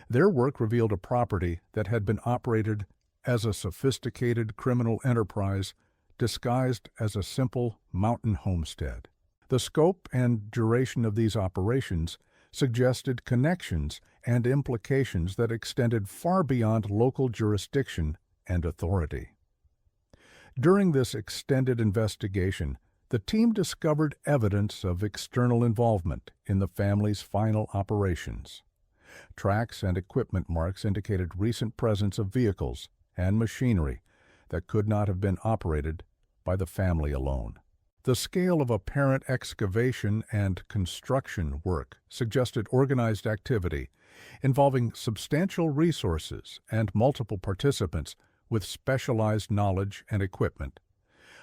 Their work revealed a property that had been operated as a sophisticated criminal enterprise disguised as a simple mountain homestead. The scope and duration of these operations suggested connections and implications that extended far beyond local jurisdiction and authority. During this extended investigation, the team discovered evidence of external involvement in the family's final operations. Tracks and equipment marks indicated recent presence of vehicles and machinery that could not have been operated by the family alone. The scale of apparent excavation and construction work suggested organized activity involving substantial resources and multiple participants with specialized knowledge and equipment.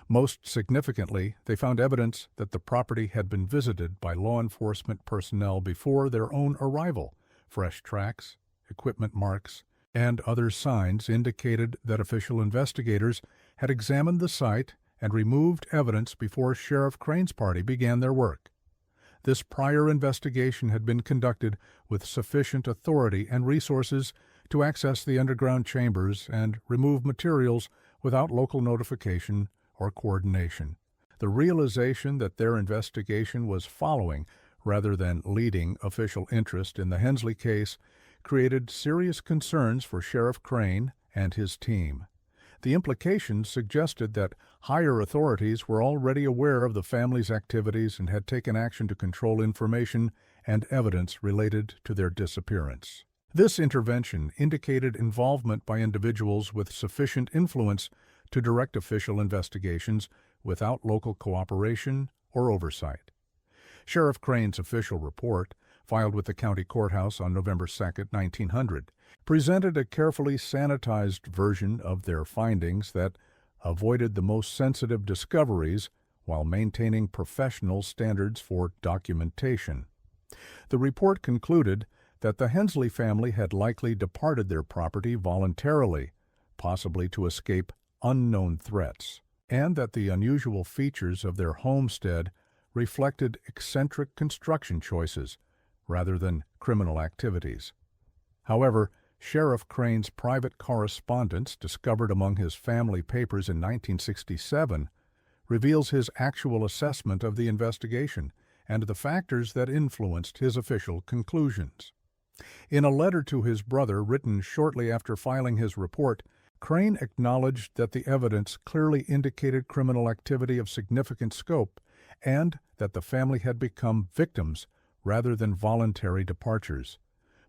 Most significantly, they found evidence that the property had been visited by law enforcement personnel before their own arrival. Fresh tracks, equipment marks, and other signs indicated that official investigators had examined the site and removed evidence before Sheriff Crane's party began their work. This prior investigation had been conducted with sufficient authority and resources to access the underground chambers and remove materials without local notification or coordination. The realization that their investigation was following rather than leading official interest in the Hensley case created serious concerns for Sheriff Crane and his team. The implications suggested that higher authorities were already aware of the family's activities and had taken action to control information and evidence related to their disappearance. This intervention indicated involvement by individuals with sufficient influence to direct official investigations without local cooperation or oversight. Sheriff Crane's official report, filed with the county courthouse on November 2, 1900, presented a carefully sanitized version of their findings that avoided the most sensitive discoveries while maintaining professional standards for documentation. The report concluded that the Hensley family had likely departed their property voluntarily, possibly to escape unknown threats, and that the unusual features of their homestead reflected eccentric construction choices rather than criminal activities. However, Sheriff Crane's private correspondence discovered among his family papers in 1967 reveals his actual assessment of the investigation and the factors that influenced his official conclusions. In a letter to his brother written shortly after filing his report, Crane acknowledged that the evidence clearly indicated criminal activity of significant scope and that the family had become victims rather than voluntary departures.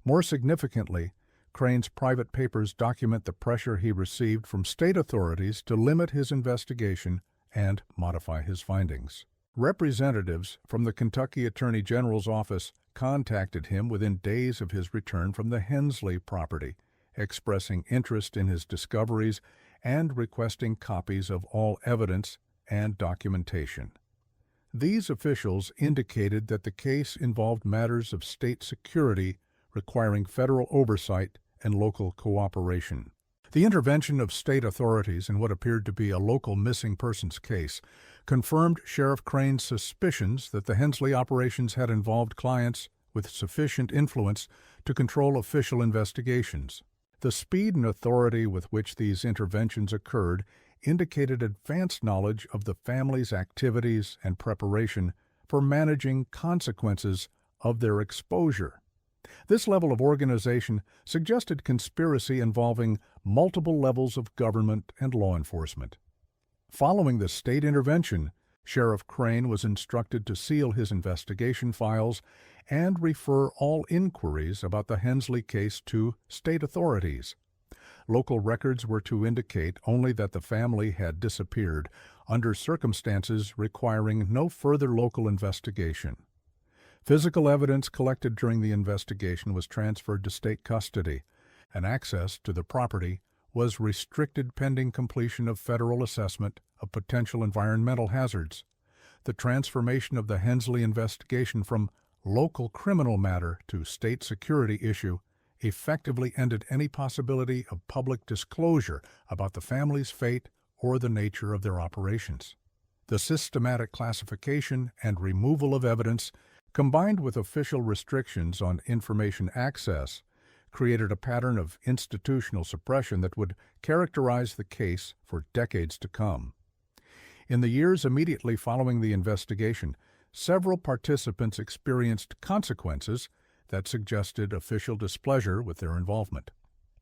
More significantly, Crane's private papers document the pressure he received from state authorities to limit his investigation and modify his findings. Representatives from the Kentucky Attorney General's office contacted him within days of his return from the Hensley property, expressing interest in his discoveries and requesting copies of all evidence and documentation. These officials indicated that the case involved matters of state security requiring federal oversight and local cooperation. The intervention of state authorities in what appeared to be a local missing persons case confirmed Sheriff Crane's suspicions that the Hensley operations had involved clients with sufficient influence to control official investigations. The speed and authority with which these interventions occurred indicated advanced knowledge of the family's activities and preparation for managing consequences of their exposure. This level of organization suggested conspiracy involving multiple levels of government and law enforcement. Following the state intervention, Sheriff Crane was instructed to seal his investigation files and refer all inquiries about the Hensley case to state authorities. Local records were to indicate only that the family had disappeared under circumstances requiring no further local investigation. Physical evidence collected during the investigation was transferred to state custody, and access to the property was restricted pending completion of federal assessment of potential environmental hazards. The transformation of the Hensley investigation from local criminal matter to state security issue effectively ended any possibility of public disclosure about the family's fate or the nature of their operations. The systematic classification and removal of evidence, combined with official restrictions on information access, created a pattern of institutional suppression that would characterize the case for decades to come. In the years immediately following the investigation, several participants experienced consequences that suggested official displeasure with their involvement.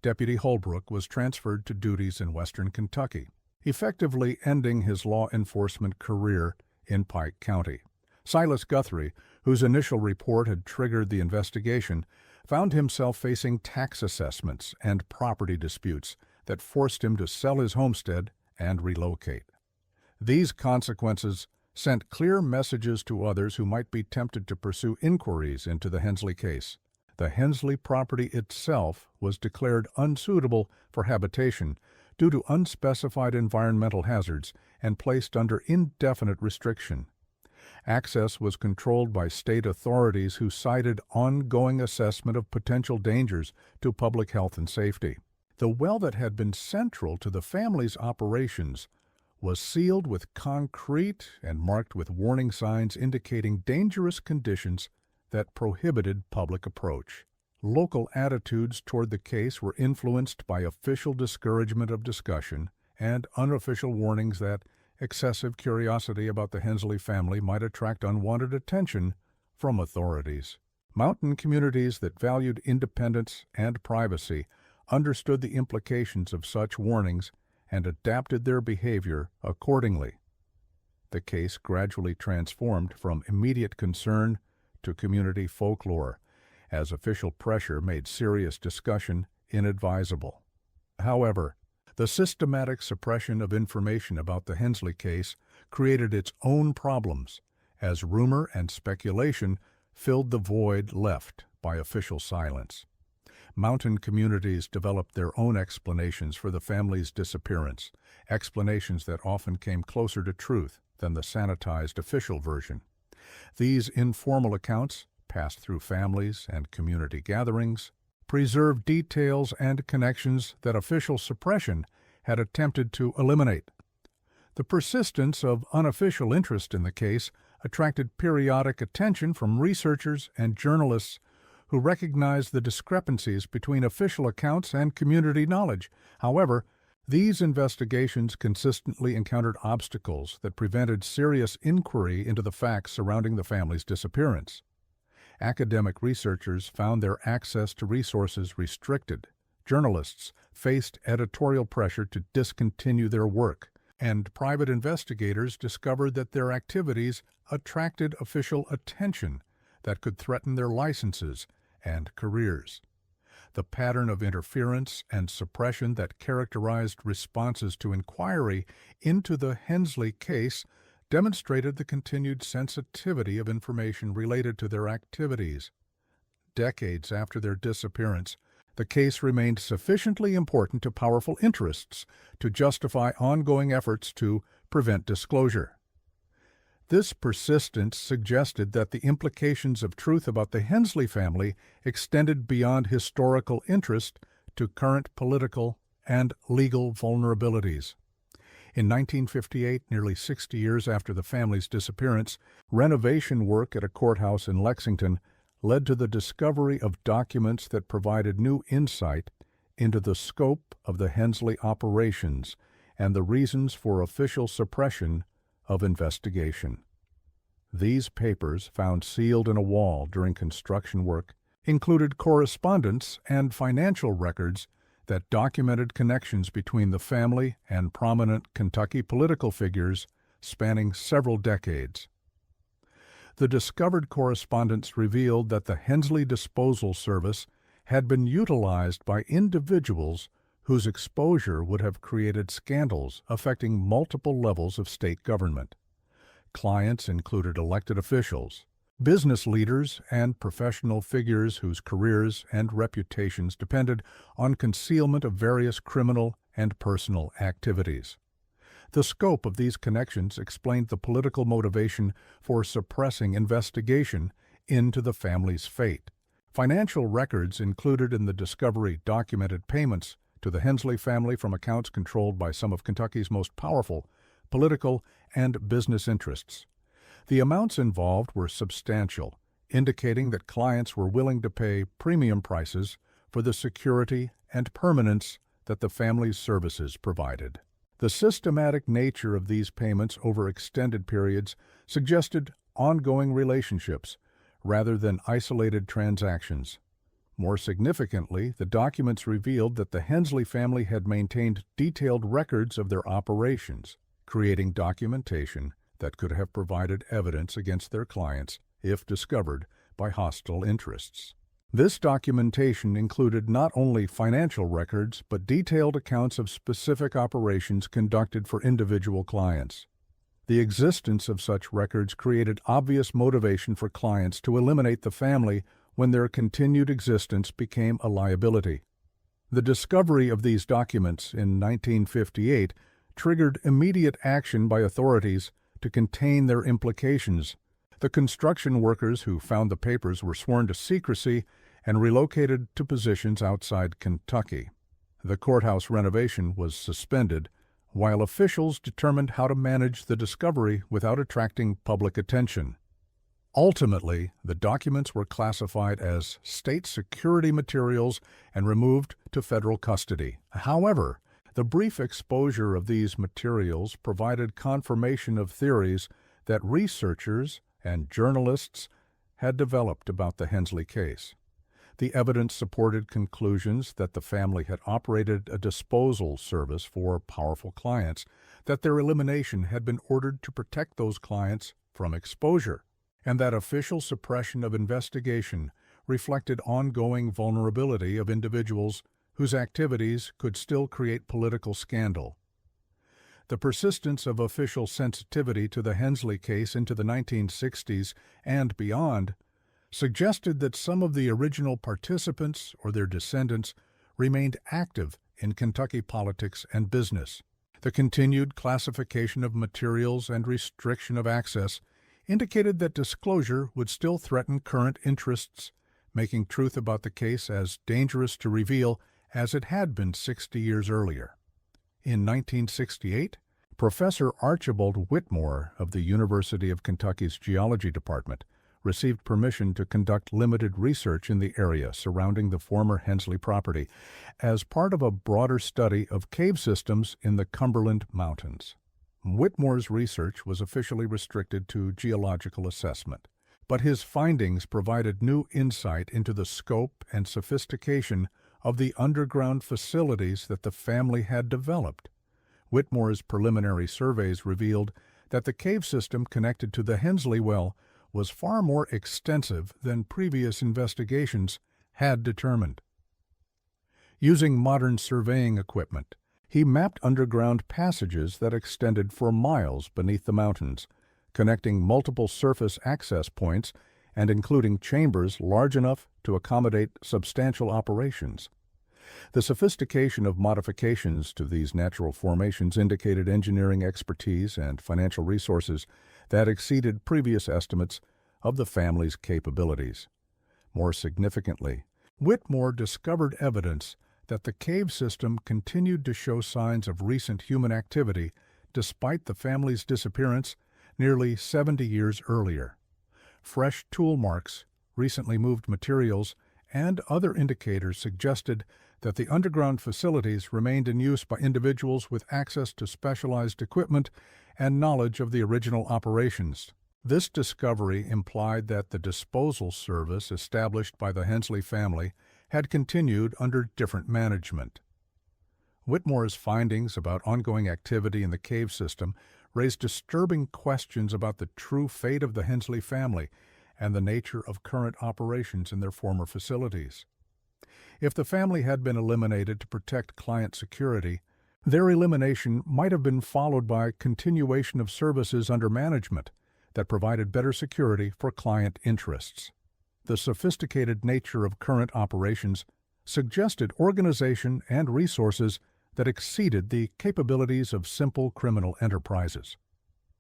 Deputy Holbrook was transferred to duties in western Kentucky, effectively ending his law enforcement career in Pike County. Silas Guthrie, whose initial report had triggered the investigation, found himself facing tax assessments and property disputes that forced him to sell his homestead and relocate. These consequences sent clear messages to others who might be tempted to pursue inquiries into the Hensley case. The Hensley property itself was declared unsuitable for habitation due to unspecified environmental hazards and placed under indefinite restriction. Access was controlled by state authorities who cited ongoing assessment of potential dangers to public health and safety. The well that had been central to the family's operations was sealed with concrete and marked with warning signs indicating dangerous conditions that prohibited public approach. Local attitudes toward the case were influenced by official discouragement of discussion and unofficial warnings that excessive curiosity about the Hensley family might attract unwanted attention from authorities. Mountain communities that valued independence and privacy understood the implications of such warnings and adapted their behavior accordingly. The case gradually transformed from immediate concern to community folklore, as official pressure made serious discussion inadvisable. However, the systematic suppression of information about the Hensley case created its own problems, as rumor and speculation filled the void left by official silence. Mountain communities developed their own explanations for the family's disappearance, explanations that often came closer to truth than the sanitized official version. These informal accounts, passed through families and community gatherings, preserved details and connections that official suppression had attempted to eliminate. The persistence of unofficial interest in the case attracted periodic attention from researchers and journalists who recognized the discrepancies between official accounts and community knowledge. However, these investigations consistently encountered obstacles that prevented serious inquiry into the facts surrounding the family's disappearance. Academic researchers found their access to resources restricted. Journalists faced editorial pressure to discontinue their work, and private investigators discovered that their activities attracted official attention that could threaten their licenses and careers. The pattern of interference and suppression that characterized responses to inquiry into the Hensley case demonstrated the continued sensitivity of information related to their activities. Decades after their disappearance, the case remained sufficiently important to powerful interests to justify ongoing efforts to prevent disclosure. This persistence suggested that the implications of truth about the Hensley family extended beyond historical interest to current political and legal vulnerabilities. In 1958, nearly 60 years after the family's disappearance, renovation work at a courthouse in Lexington led to the discovery of documents that provided new insight into the scope of the Hensley operations and the reasons for official suppression of investigation. These papers, found sealed in a wall during construction work, included correspondence and financial records that documented connections between the family and prominent Kentucky political figures spanning several decades. The discovered correspondence revealed that the Hensley Disposal Service had been utilized by individuals whose exposure would have created scandals affecting multiple levels of state government. Clients included elected officials, business leaders, and professional figures whose careers and reputations depended on concealment of various criminal and personal activities. The scope of these connections explained the political motivation for suppressing investigation into the family's fate. Financial records included in the discovery documented payments to the Hensley family from accounts controlled by some of Kentucky's most powerful political and business interests. The amounts involved were substantial, indicating that clients were willing to pay premium prices for the security and permanence that the family's services provided. The systematic nature of these payments over extended periods suggested ongoing relationships rather than isolated transactions. More significantly, the documents revealed that the Hensley family had maintained detailed records of their operations, creating documentation that could have provided evidence against their clients if discovered by hostile interests. This documentation included not only financial records but detailed accounts of specific operations conducted for individual clients. The existence of such records created obvious motivation for clients to eliminate the family when their continued existence became a liability. The discovery of these documents in 1958 triggered immediate action by authorities to contain their implications. The construction workers who found the papers were sworn to secrecy and relocated to positions outside Kentucky. The courthouse renovation was suspended, while officials determined how to manage the discovery without attracting public attention. Ultimately, the documents were classified as state security materials and removed to federal custody. However, the brief exposure of these materials provided confirmation of theories that researchers and journalists had developed about the Hensley case. The evidence supported conclusions that the family had operated a disposal service for powerful clients, that their elimination had been ordered to protect those clients from exposure, and that official suppression of investigation reflected ongoing vulnerability of individuals whose activities could still create political scandal. The persistence of official sensitivity to the Hensley case into the 1960s and beyond suggested that some of the original participants or their descendants remained active in Kentucky politics and business. The continued classification of materials and restriction of access indicated that disclosure would still threaten current interests, making truth about the case as dangerous to reveal as it had been 60 years earlier. In 1968, Professor Archibald Whitmore of the University of Kentucky's Geology Department received permission to conduct limited research in the area surrounding the former Hensley property as part of a broader study of cave systems in the Cumberland Mountains. Whitmore's research was officially restricted to geological assessment, but his findings provided new insight into the scope and sophistication of the underground facilities that the family had developed. Whitmore's preliminary surveys revealed that the cave system connected to the Hensley well was far more extensive than previous investigations had determined. Using modern surveying equipment, he mapped underground passages that extended for miles beneath the mountains, connecting multiple surface access points and including chambers large enough to accommodate substantial operations. The sophistication of modifications to these natural formations indicated engineering expertise and financial resources that exceeded previous estimates of the family's capabilities. More significantly, Whitmore discovered evidence that the cave system continued to show signs of recent human activity despite the family's disappearance nearly 70 years earlier. Fresh tool marks, recently moved materials, and other indicators suggested that the underground facilities remained in use by individuals with access to specialized equipment and knowledge of the original operations. This discovery implied that the disposal service established by the Hensley family had continued under different management. Whitmore's findings about ongoing activity in the cave system raised disturbing questions about the true fate of the Hensley family and the nature of current operations in their former facilities. If the family had been eliminated to protect client security, their elimination might have been followed by continuation of services under management that provided better security for client interests. The sophisticated nature of current operations suggested organization and resources that exceeded the capabilities of simple criminal enterprises.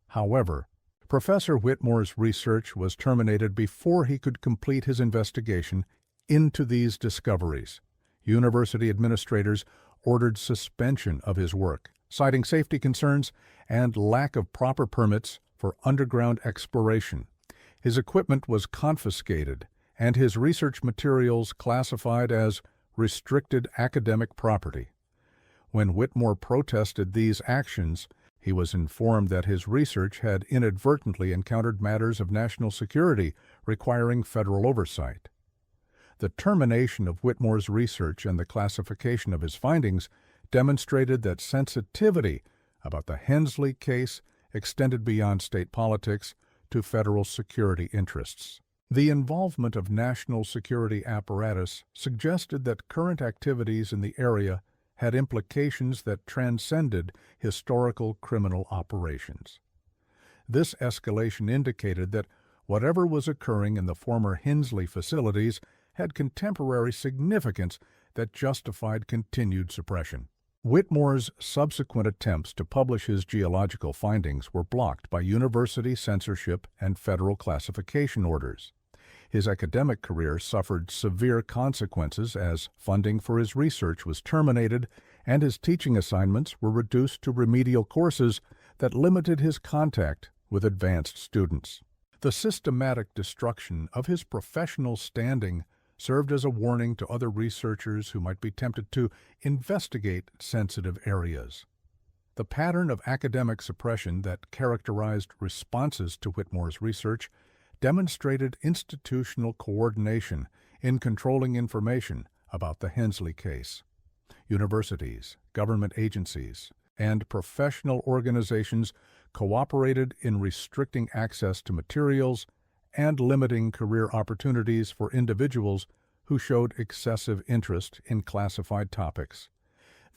However, Professor Whitmore's research was terminated before he could complete his investigation into these discoveries. University administrators ordered suspension of his work, citing safety concerns and lack of proper permits for underground exploration. His equipment was confiscated and his research materials classified as restricted academic property. When Whitmore protested these actions, he was informed that his research had inadvertently encountered matters of national security requiring federal oversight. The termination of Whitmore's research and the classification of his findings demonstrated that sensitivity about the Hensley case extended beyond state politics to federal security interests. The involvement of national security apparatus suggested that current activities in the area had implications that transcended historical criminal operations. This escalation indicated that whatever was occurring in the former Hensley facilities had contemporary significance that justified continued suppression. Whitmore's subsequent attempts to publish his geological findings were blocked by university censorship and federal classification orders. His academic career suffered severe consequences as funding for his research was terminated and his teaching assignments were reduced to remedial courses that limited his contact with advanced students. The systematic destruction of his professional standing served as a warning to other researchers who might be tempted to investigate sensitive areas. The pattern of academic suppression that characterized responses to Whitmore's research demonstrated institutional coordination in controlling information about the Hensley case. Universities, government agencies, and professional organizations cooperated in restricting access to materials and limiting career opportunities for individuals who showed excessive interest in classified topics.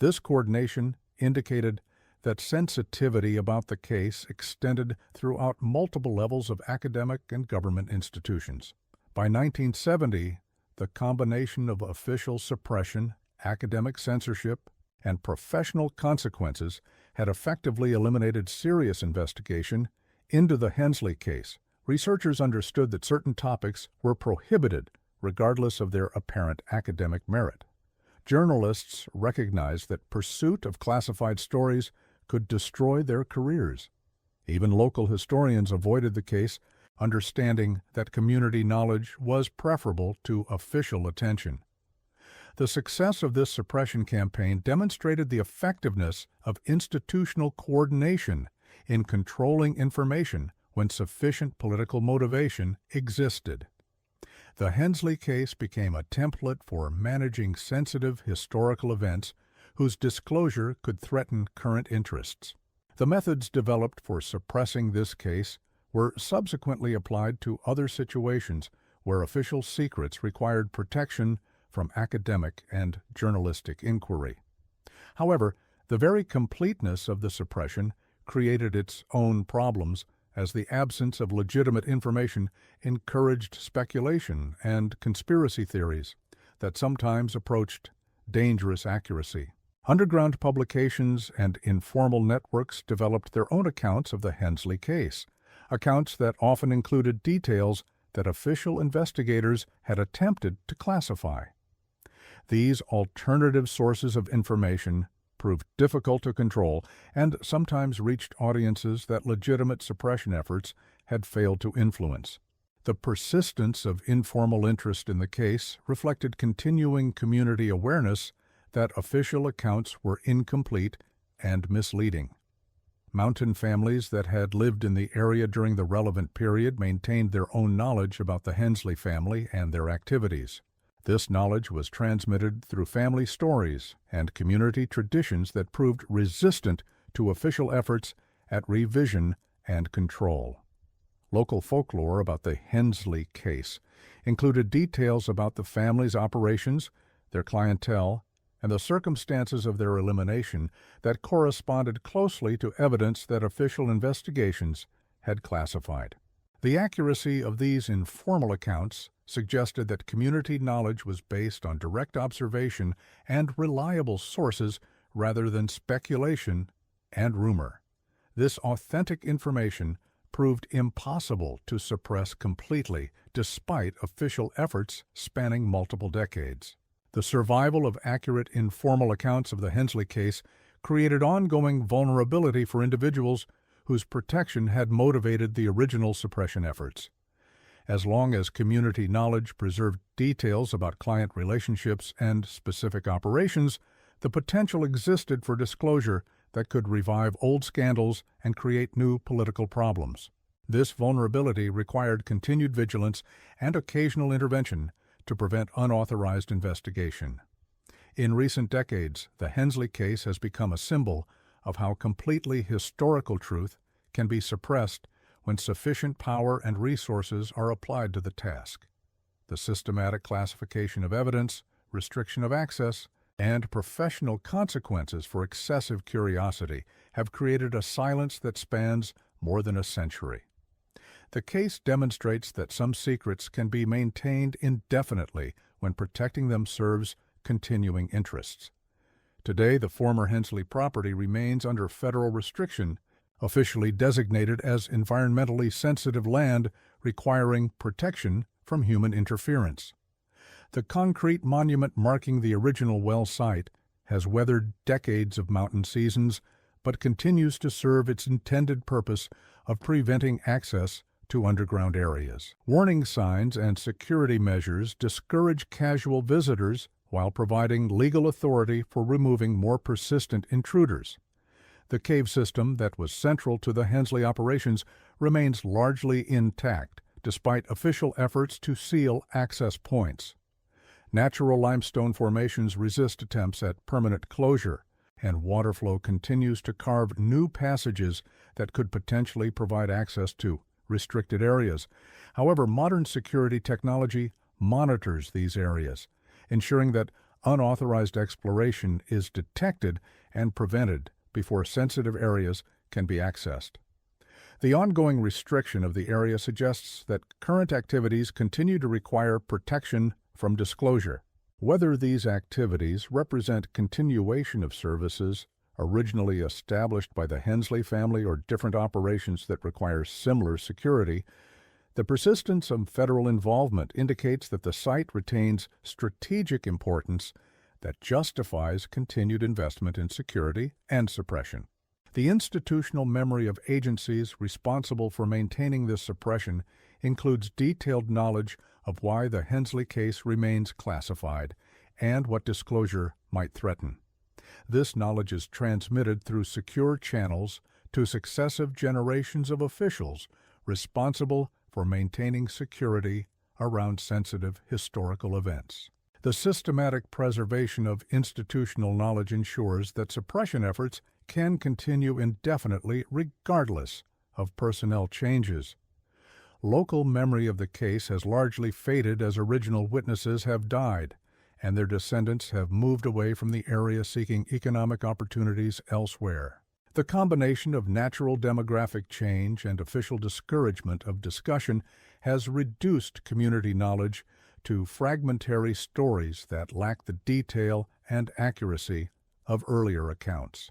This coordination indicated that sensitivity about the case extended throughout multiple levels of academic and government institutions. By 1970, the combination of official suppression, academic censorship, and professional consequences had effectively eliminated serious investigation into the Hensley case. Researchers understood that certain topics were prohibited regardless of their apparent academic merit. Journalists recognized that pursuit of classified stories could destroy their careers. Even local historians avoided the case, understanding that community knowledge was preferable to official attention. The success of this suppression campaign demonstrated the effectiveness of institutional coordination in controlling information when sufficient political motivation existed. The Hensley case became a template for managing sensitive historical events whose disclosure could threaten current interests. The methods developed for suppressing this case were subsequently applied to other situations where official secrets required protection from academic and journalistic inquiry. However, the very completeness of the suppression created its own problems, as the absence of legitimate information encouraged speculation and conspiracy theories that sometimes approached dangerous accuracy. Underground publications and informal networks developed their own accounts of the Hensley case, accounts that often included details that official investigators had attempted to classify. These alternative sources of information proved difficult to control and sometimes reached audiences that legitimate suppression efforts had failed to influence. The persistence of informal interest in the case reflected continuing community awareness that official accounts were incomplete and misleading. Mountain families that had lived in the area during the relevant period maintained their own knowledge about the Hensley family and their activities. This knowledge was transmitted through family stories and community traditions that proved resistant to official efforts at revision and control. Local folklore about the Hensley case included details about the family's operations, their clientele, and the circumstances of their elimination that corresponded closely to evidence that official investigations had classified. The accuracy of these informal accounts suggested that community knowledge was based on direct observation and reliable sources rather than speculation and rumor. This authentic information proved impossible to suppress completely despite official efforts spanning multiple decades. The survival of accurate informal accounts of the Hensley case created ongoing vulnerability for individuals whose protection had motivated the original suppression efforts. As long as community knowledge preserved details about client relationships and specific operations, the potential existed for disclosure that could revive old scandals and create new political problems. This vulnerability required continued vigilance and occasional intervention to prevent unauthorized investigation. In recent decades, the Hensley case has become a symbol of how completely historical truth can be suppressed when sufficient power and resources are applied to the task. The systematic classification of evidence, restriction of access, and professional consequences for excessive curiosity have created a silence that spans more than a century. The case demonstrates that some secrets can be maintained indefinitely when protecting them serves continuing interests. Today, the former Hensley property remains under federal restriction, officially designated as environmentally sensitive land requiring protection from human interference. The concrete monument marking the original well site has weathered decades of mountain seasons, but continues to serve its intended purpose of preventing access to underground areas. Warning signs and security measures discourage casual visitors while providing legal authority for removing more persistent intruders. The cave system that was central to the Hensley operations remains largely intact, despite official efforts to seal access points. Natural limestone formations resist attempts at permanent closure, and water flow continues to carve new passages that could potentially provide access to restricted areas. However, modern security technology monitors these areas, ensuring that unauthorized exploration is detected and prevented before sensitive areas can be accessed. The ongoing restriction of the area suggests that current activities continue to require protection from disclosure. Whether these activities represent continuation of services originally established by the Hensley family or different operations that require similar security, the persistence of federal involvement indicates that the site retains strategic importance that justifies continued investment in security and suppression. The institutional memory of agencies responsible for maintaining this suppression includes detailed knowledge of why the Hensley case remains classified and what disclosure might threaten. This knowledge is transmitted through secure channels to successive generations of officials responsible for maintaining security around sensitive historical events. The systematic preservation of institutional knowledge ensures that suppression efforts can continue indefinitely regardless of personnel changes. Local memory of the case has largely faded as original witnesses have died, and their descendants have moved away from the area seeking economic opportunities elsewhere. The combination of natural demographic change and official discouragement of discussion has reduced community knowledge to fragmentary stories that lack the detail and accuracy of earlier accounts.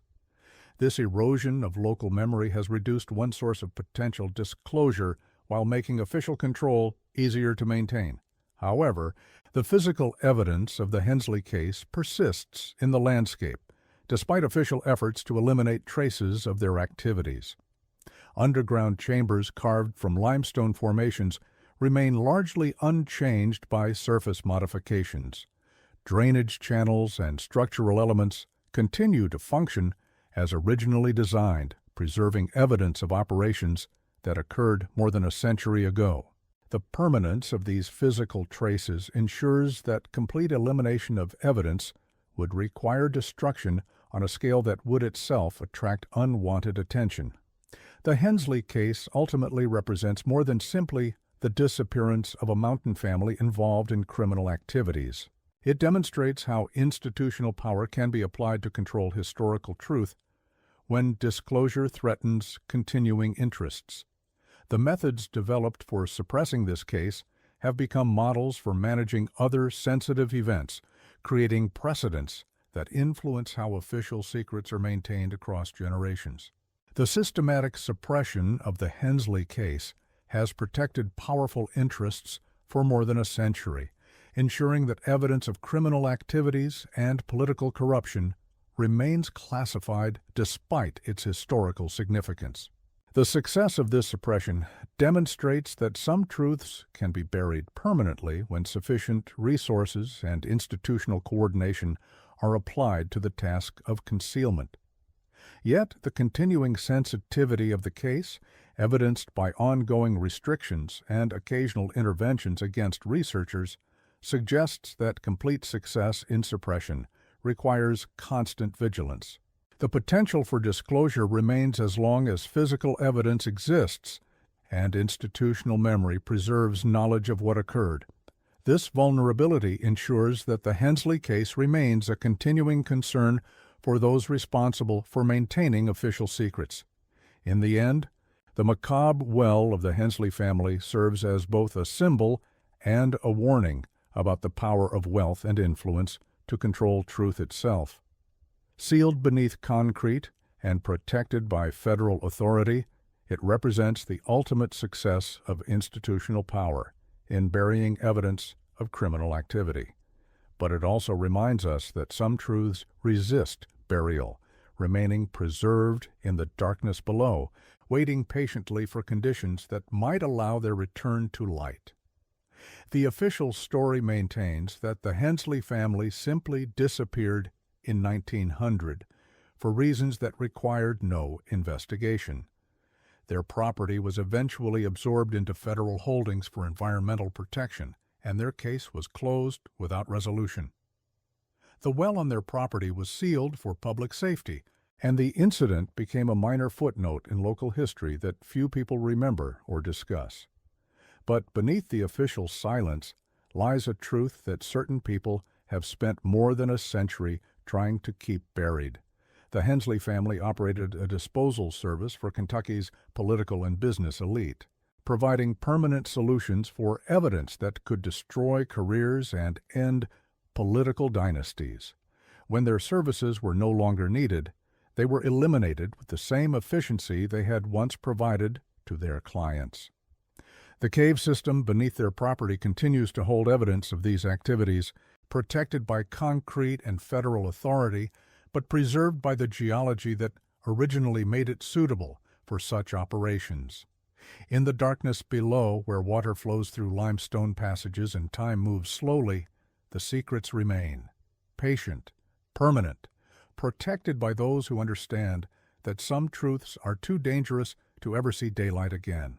This erosion of local memory has reduced one source of potential disclosure while making official control easier to maintain: However, the physical evidence of the Hensley case persists in the landscape, despite official efforts to eliminate traces of their activities. Underground chambers carved from limestone formations remain largely unchanged by surface modifications. Drainage channels and structural elements continue to function as originally designed, preserving evidence of operations that occurred more than a century ago. The permanence of these physical traces ensures that complete elimination of evidence would require destruction on a scale that would itself attract unwanted attention. The Hensley case ultimately represents more than simply the disappearance of a mountain family involved in criminal activities. It demonstrates how institutional power can be applied to control historical truth when disclosure threatens continuing interests. The methods developed for suppressing this case have become models for managing other sensitive events, creating precedents that influence how official secrets are maintained across generations. The systematic suppression of the Hensley case has protected powerful interests for more than a century, ensuring that evidence of criminal activities and political corruption remains classified despite its historical significance. The success of this suppression demonstrates that some truths can be buried permanently when sufficient resources and institutional coordination are applied to the task of concealment. Yet, the continuing sensitivity of the case, evidenced by ongoing restrictions and occasional interventions against researchers, suggests that complete success in suppression requires constant vigilance. The potential for disclosure remains as long as physical evidence exists and institutional memory preserves knowledge of what occurred. This vulnerability ensures that the Hensley case remains a continuing concern for those responsible for maintaining official secrets. In the end, the macabre well of the Hensley family serves as both a symbol and a warning about the power of wealth and influence to control truth itself. Sealed beneath concrete and protected by federal authority, it represents the ultimate success of institutional power in burying evidence of criminal activity. But it also reminds us that some truths resist burial, remaining preserved in the darkness below, waiting patiently for conditions that might allow their return to light. The official story maintains that the Hensley family simply disappeared in 1900 for reasons that required no investigation. Their property was eventually absorbed into federal holdings for environmental protection, and their case was closed without resolution. The well on their property was sealed for public safety, and the incident became a minor footnote in local history that few people remember or discuss. But beneath the official silence lies a truth that certain people have spent more than a century trying to keep buried. The Hensley family operated a disposal service for Kentucky's political and business elite, providing permanent solutions for evidence that could destroy careers and end political dynasties. When their services were no longer needed, they were eliminated with the same efficiency they had once provided to their clients. The cave system beneath their property continues to hold evidence of these activities, protected by concrete and federal authority, but preserved by the geology that originally made it suitable for such operations. In the darkness below, where water flows through limestone passages and time moves slowly, the secrets remain, patient, permanent, protected by those who understand that some truths are too dangerous to ever see daylight again.